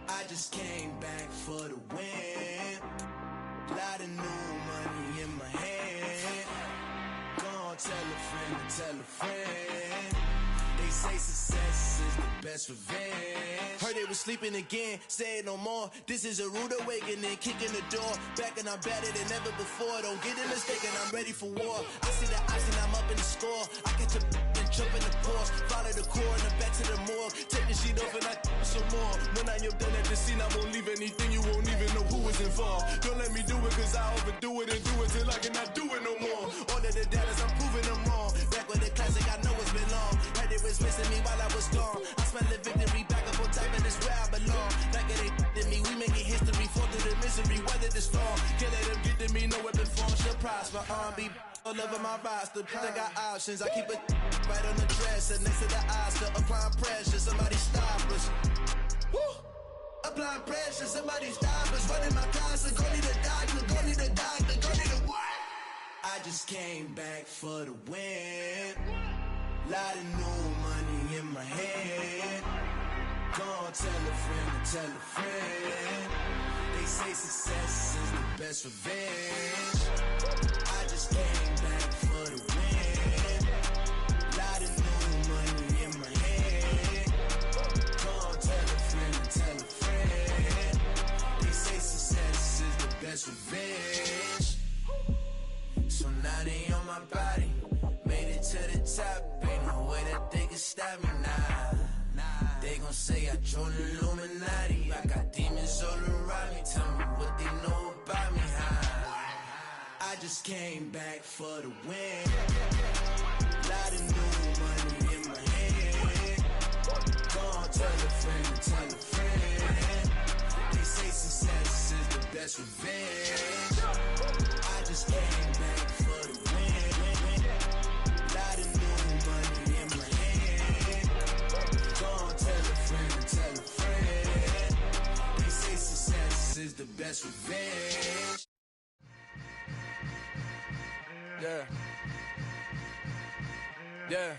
I just came back for the win. Lot of new money in my hand. Gonna tell a friend to tell a friend. They say success is the best revenge. Heard they was sleeping again, say it no more. This is a rude awakening, kicking the door. Back and I'm better than ever before. Don't get it mistaken, I'm ready for war. I see the ice and I'm up in the score. I catch a and jump in the course. Follow the core and the back to the morgue. Take the sheet off and I some more. When I am done at the scene, I won't leave anything. You won't even know who is involved. Don't let me do it cause I overdo it and do it till I cannot do it no more. All of the data, I'm proving them wrong. Back with the classic, I know it's been long. Heard it was missing me while I was gone. I smell the victory back up on top and it's where I belong. Like it ain't to me, we making history. Fall through the misery, weather the storm. Can't let them get to me, no weapon form shall prosper. R&B all over my roster. I got options, I keep it right on the dresser. Next to the Oscar, applying pressure. Somebody stop us. Woo! Applying pressure, somebody stop us. Running my closet, go need a doctor, go need a doctor, go need a what? I just came back for the win. Lot of new money in my hand. Gonna tell a friend to tell a friend. They say success is the best revenge. I just came back for the win. Lot of new money in my hand. Gonna tell a friend to tell a friend. They say success is the best revenge. So now they on my body. Made it to the top. Ain't no way that they can stop me now. They gon' say I joined the Illuminati. I got demons all around me. Tell me what they know about me, huh? I just came back for the win. Lot of new money in my hand. Gonna tell a friend to tell a friend. They say success is the best revenge. I just came back for the win. Lot of new money in my hand. Gonna tell a friend to tell a friend. They say success is the best revenge. Yeah. Yeah.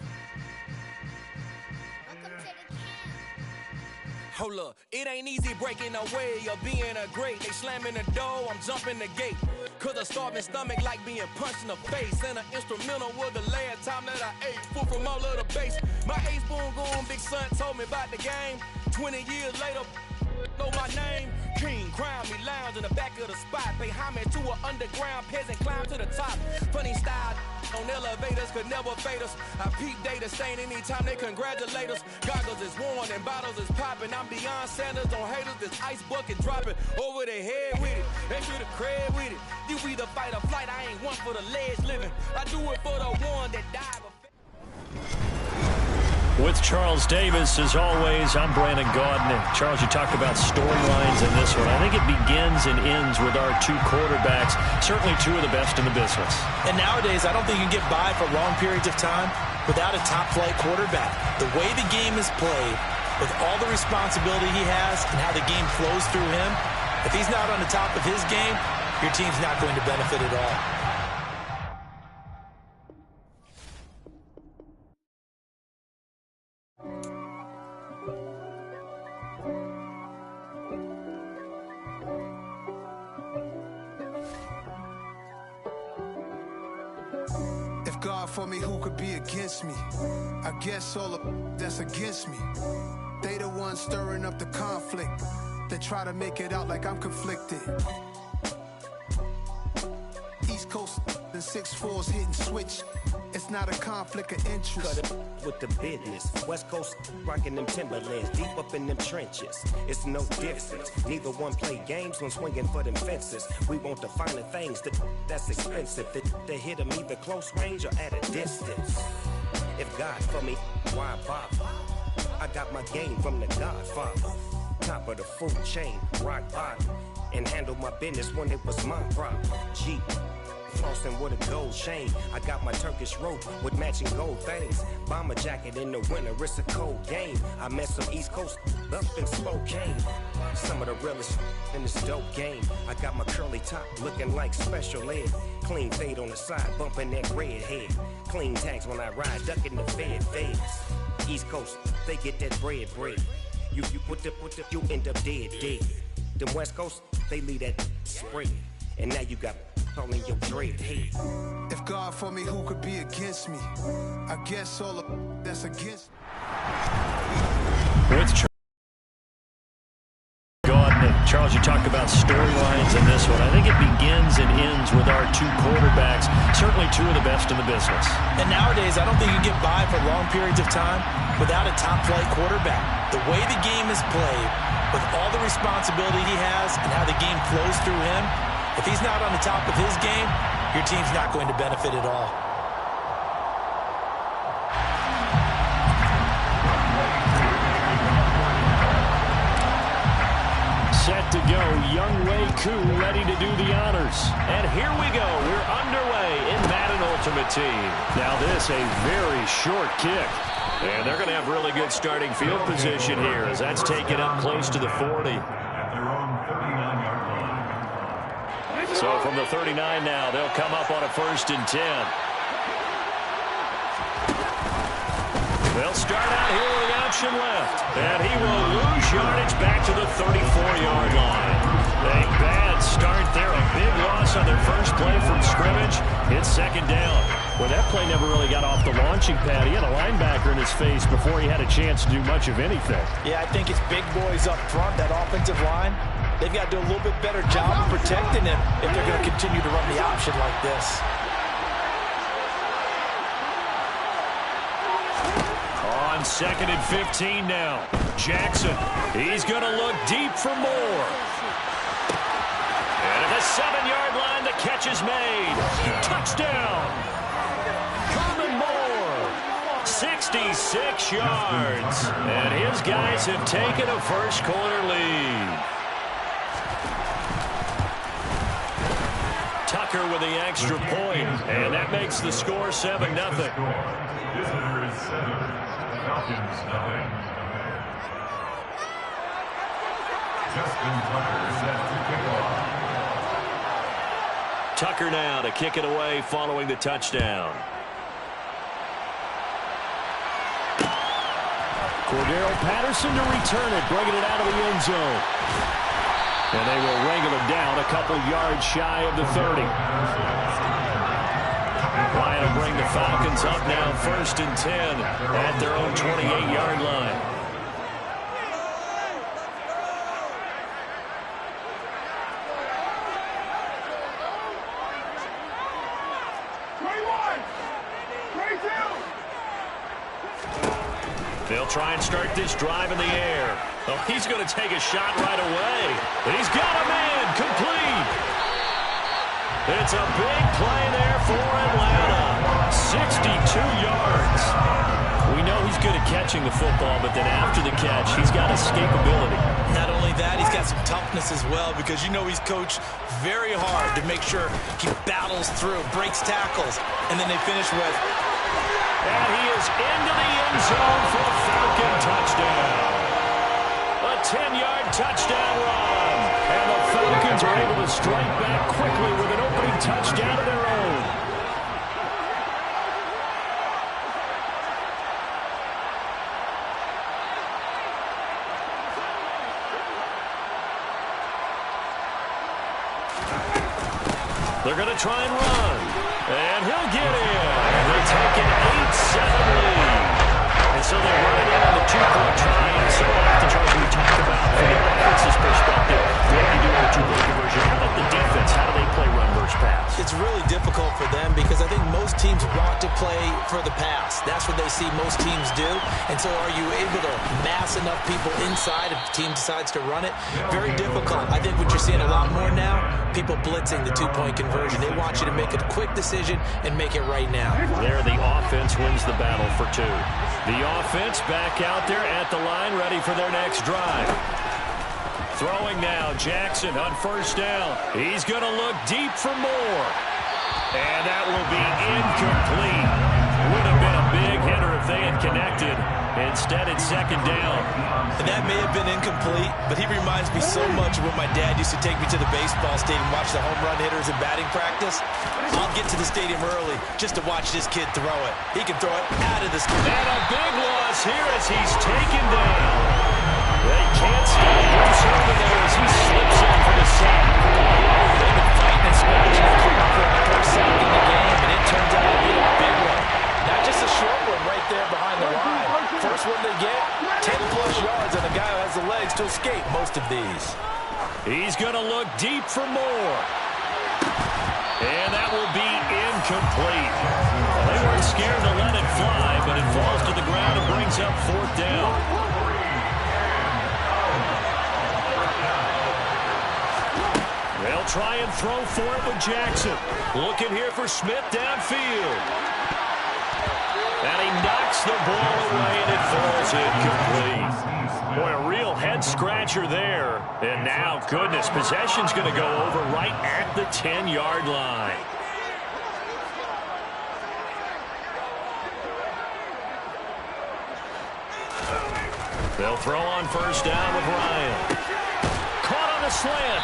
Hold up, it ain't easy breaking away or being a great. They slamming the door, I'm jumping the gate. Cause a starving stomach like being punched in the face. And an instrumental was the last time that I ate food from all of the base. My ace boom goon, big son told me about the game. 20 years later, know my name. King, crown me, lounge in the back of the spot. Pay homage to an underground peasant, climb to the top. Funny style on elevators could never fade us. I peep data stain anytime they congratulate us. Goggles is worn and bottles is popping. I'm Deion Sanders on haters, this ice bucket dropping over their head with it. They should have cred with it. You either fight or flight, I ain't one for the ledge living. I do it for the one that died. With Charles Davis, as always, I'm Brandon Gaudin. Charles, you talked about storylines in this one. I think it begins and ends with our two quarterbacks, certainly two of the best in the business. And nowadays, I don't think you can get by for long periods of time without a top-flight quarterback. The way the game is played, with all the responsibility he has and how the game flows through him, if he's not on the top of his game, your team's not going to benefit at all. God for me, who could be against me? I guess all of that's against me. They the ones stirring up the conflict. They try to make it out like I'm conflicted. East Coast and 6'4's hitting switch. It's not a conflict of interest. Cut it with the business. West Coast rocking them Timberlands, deep up in them trenches. It's no difference. Neither one play games when swinging for them fences. We want the finer things that's expensive. That hit them either close range or at a distance. If God for me, why bother? I got my game from the Godfather. Top of the food chain, rock bottom. And handle my business when it was my problem. G. Flossing with a gold chain. I got my Turkish rope with matching gold things. Bomber jacket in the winter, it's a cold game. I met some East Coast up in Spokane. Some of the realest in this dope game. I got my curly top looking like special ed. Clean fade on the side, bumping that red head. Clean tags when I ride, ducking the feds. East Coast, they get that bread. You end up dead. Them West Coast, they leave that spread. And now you got all in your dread head. If God for me, who could be against me? I guess all of that's against me. With Charles, you talked about storylines in this one. I think it begins and ends with our two quarterbacks, certainly two of the best in the business. And nowadays, I don't think you can get by for long periods of time without a top-flight quarterback. The way the game is played, with all the responsibility he has and how the game flows through him, if he's not on the top of his game, your team's not going to benefit at all. Set to go, Young Wei Koo ready to do the honors. And here we go, we're underway in Madden Ultimate Team. Now this, a very short kick. And they're going to have really good starting field position here as that's taken up close to the 40. At their own 39-yard line. So from the 39 now, they'll come up on a 1st and 10. They'll start out here with the option left. And he will lose yardage back to the 34-yard line. A bad start there. A big loss on their first play from scrimmage. It's 2nd down. Well, that play never really got off the launching pad. He had a linebacker in his face before he had a chance to do much of anything. Yeah, I think it's big boys up front, that offensive line. They've got to do a little bit better job of protecting him if they're going to continue to run the option like this. On 2nd and 15 now. Jackson, he's going to look deep for more. And at the 7-yard line, the catch is made. Touchdown. Herman Moore, 66 yards. And his guys have taken a first-quarter lead. Tucker with the extra point, and that makes the score 7-0. Visitors 7, Falcons 0. Justin Tucker set to kick off. Tucker now to kick it away following the touchdown. Cordero Patterson to return it, bringing it out of the end zone. And they will wrangle him down a couple yards shy of the 30. Ryan will bring the Falcons up now 1st and 10 at their own 28-yard line. They'll try and start this drive in the air. Oh, he's going to take a shot right away. And he's got a man complete. It's a big play there for Atlanta. 62 yards. We know he's good at catching the football, but then after the catch, he's got escapability. Not only that, he's got some toughness as well, because you know he's coached very hard to make sure he battles through, breaks tackles, and then they finish with... And he is into the end zone for a Falcon touchdown. A 10-yard touchdown run. And the Falcons are able to strike back quickly with an opening touchdown of their own. They're going to try and run. And he'll get in. And they take an 8-7 lead. And so they run it in on the 2-point try. And so often, Charles, we talk about from the offense's perspective, what do you do with a 2-point conversion? How about the defense? How do they play run versus pass? It's really difficult for them because I think most teams want to play for the pass. That's what they see most teams do. And so are you able to mass enough people inside if the team decides to run it? Very difficult. I think what you're seeing a lot more now, people blitzing the 2-point conversion. They want you to make a quick decision and make it right now. There, the offense wins the battle for 2. The offense back out there at the line, ready for their next drive. Throwing now, Jackson on 1st down. He's going to look deep for more. And that will be incomplete. Would have been a big hitter if they had connected. Instead, it's 2nd down. And that may have been incomplete, but he reminds me so much of when my dad used to take me to the baseball stadium and watch the home run hitters in batting practice. I'll get to the stadium early just to watch this kid throw it. He can throw it out of the stadium. And a big loss here as he's taken down. They can't stop Bruce over there as he slips in for the sack. They've been fighting and scratching for the 3rd sack in the game, and it turns out to be a big one. Not just a short one right there behind the line. First one they get, 10-plus yards, and the guy who has the legs to escape most of these. He's going to look deep for more. And that will be incomplete. They weren't scared to let it fly, but it falls to the ground and brings up 4th down. They'll try and throw for it with Jackson. Looking here for Smith downfield. And he knocks the ball away, and it falls incomplete. Boy, a real head-scratcher there. And now, goodness, possession's going to go over right at the 10-yard line. They'll throw on 1st down with Ryan. Caught on the slant.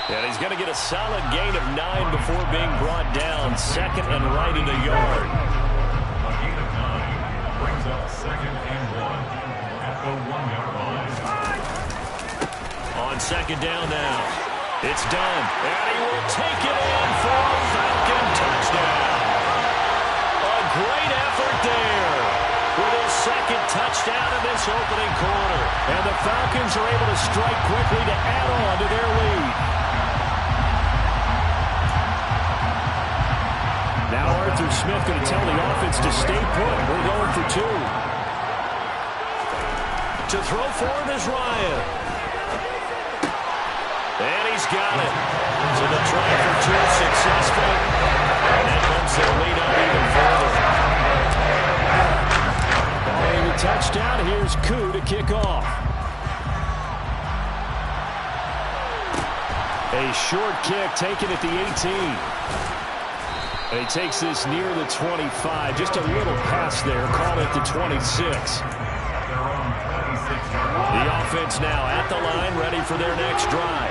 And he's going to get a solid gain of 9 before being brought down. 2nd and right in the yard. A gain of 9 brings up 2nd and 1 at the 1-yard line. On 2nd down now. It's done. And he will take it in for a Falcon touchdown. A great effort there with his 2nd touchdown in this opening quarter. And the Falcons are able to strike quickly to add on to their lead. Now Arthur Smith going to tell the offense to stay put. We're going for 2. To throw forward is Ryan. And he's got it. So the try for 2 successful. And that comes their lead up even further. And the touchdown. Here's Koo to kick off. A short kick taken at the 18. And he takes this near the 25. Just a little pass there. Call it the 26. The offense now at the line, ready for their next drive.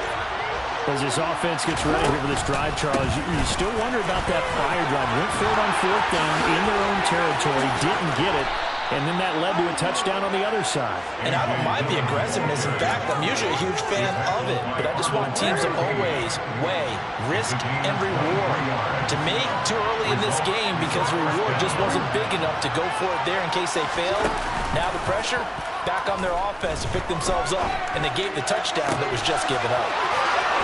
As this offense gets ready here for this drive, Charles, you still wonder about that prior drive. Went for it on 4th down in their own territory, didn't get it. And then that led to a touchdown on the other side. And I don't mind the aggressiveness. In fact, I'm usually a huge fan of it. But I just want teams to always weigh risk and reward. To me, too early in this game because the reward just wasn't big enough to go for it there in case they failed. Now the pressure back on their offense to pick themselves up. And they gave the touchdown that was just given up.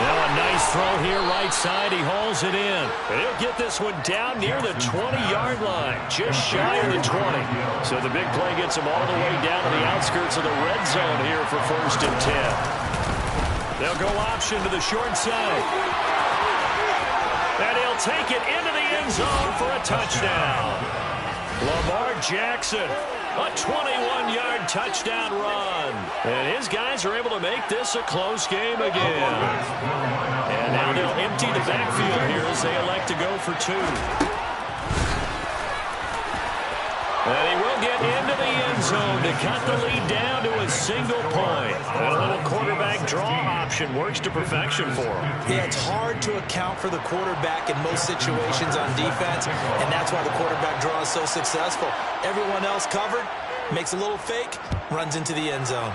Now a nice throw here, right side. He hauls it in. He'll get this one down near the 20-yard line, just shy of the 20. So the big play gets him all the way down to the outskirts of the red zone here for 1st and 10. They'll go option to the short side. And he'll take it into the end zone for a touchdown. Lamar Jackson, a 21-yard touchdown run. And his guys are able to make this a close game again. And now they'll empty the backfield here as they elect to go for 2. And he will get into the end zone to cut the lead down to a single point. And a little quarterback draw option works to perfection for him. Yeah, it's hard to account for the quarterback in most situations on defense, and that's why the quarterback draw is so successful. Everyone else covered, makes a little fake, runs into the end zone.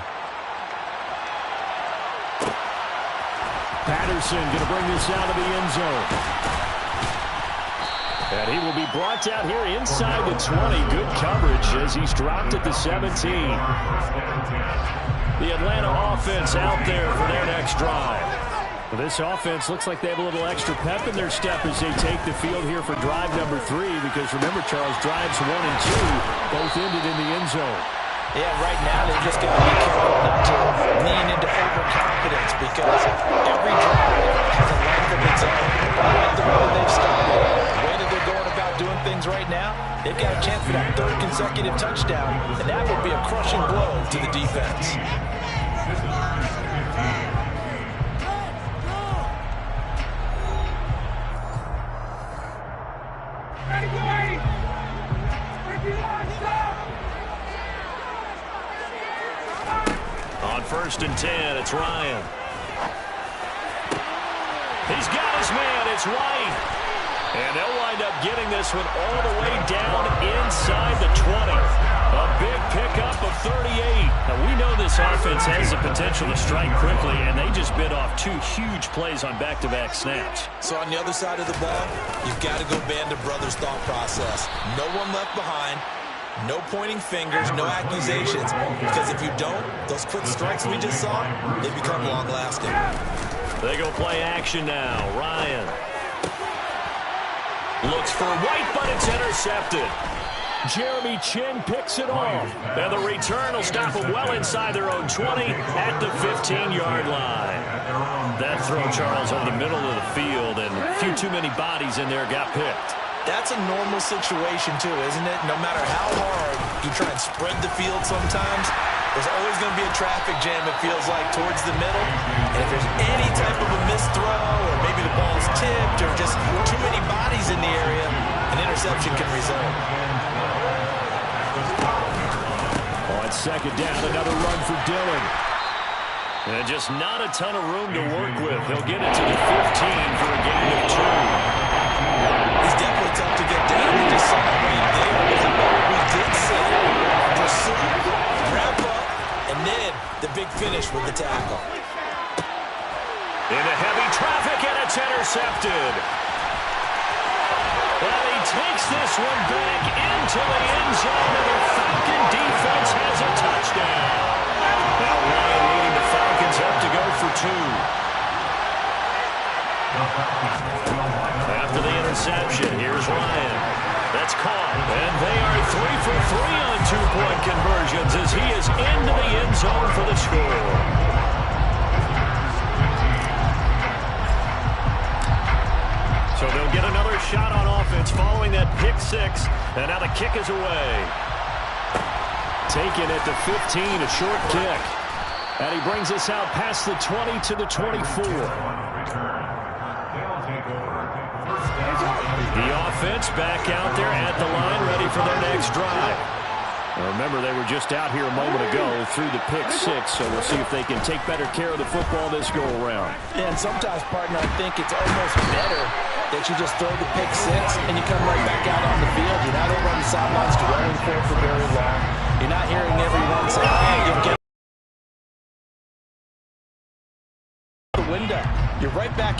Patterson going to bring this out of the end zone. And he will be brought down here inside the 20. Good coverage as he's dropped at the 17. The Atlanta offense out there for their next drive. Well, this offense looks like they have a little extra pep in their step as they take the field here for drive number 3. Because remember, Charles, drives 1 and 2 both ended in the end zone. Yeah, right now they've just got to be careful not to lean into overconfidence because every drive has a life of its own. I like the way they've started. The way that they're going about doing things right now, they've got a chance for that 3rd consecutive touchdown, and that would be a crushing blow to the defense. On 1st and 10, it's Ryan. He's got his man. It's White. And they'll wind up getting this one all the way down inside the 20. A big pickup of 38. Now, we know this offense has the potential to strike quickly, and they just bit off 2 huge plays on back-to-back snaps. So on the other side of the ball, you've got to go band of brothers thought process. No one left behind. No pointing fingers, no accusations, because if you don't, those quick strikes we just saw, they become long-lasting. They go play action now. Ryan looks for White, but it's intercepted. Jeremy Chin picks it off. And the return will stop them well inside their own 20 at the 15-yard line. That throw, Charles, over the middle of the field, and a few too many bodies in there got picked. That's a normal situation, too, isn't it? No matter how hard you try and spread the field sometimes, there's always going to be a traffic jam, it feels like, towards the middle. And if there's any type of a missed throw, or maybe the ball's tipped, or just too many bodies in the area, an interception can result. On 2nd down, another run for Dillon. And just not a ton of room to work with. He'll get it to the 15 for a gain of 2. He's definitely tough to get down. We just saw it right there. We did say pursue, wrap up, and then the big finish with the tackle. Into heavy traffic, and it's intercepted. Well, he takes this one back into the end zone, and the Falcon defense has a touchdown. Now Ryan leading the Falcons up to go for 2. After the interception, here's Ryan. That's caught. And they are 3 for 3 on 2-point conversions as he is into the end zone for the score. So they'll get another shot on offense following that pick 6. And now the kick is away. Taken at the 15, a short kick. And he brings us out past the 20 to the 24. The offense back out there at the line, ready for their next drive. Now remember, they were just out here a moment ago through the pick 6, so we'll see if they can take better care of the football this go-around. And sometimes, partner, I think it's almost better that you just throw the pick six and you come right back out on the field. You're not over on the sidelines dwelling for very long. You're not hearing everyone say, hey, you'll get the window. You're right back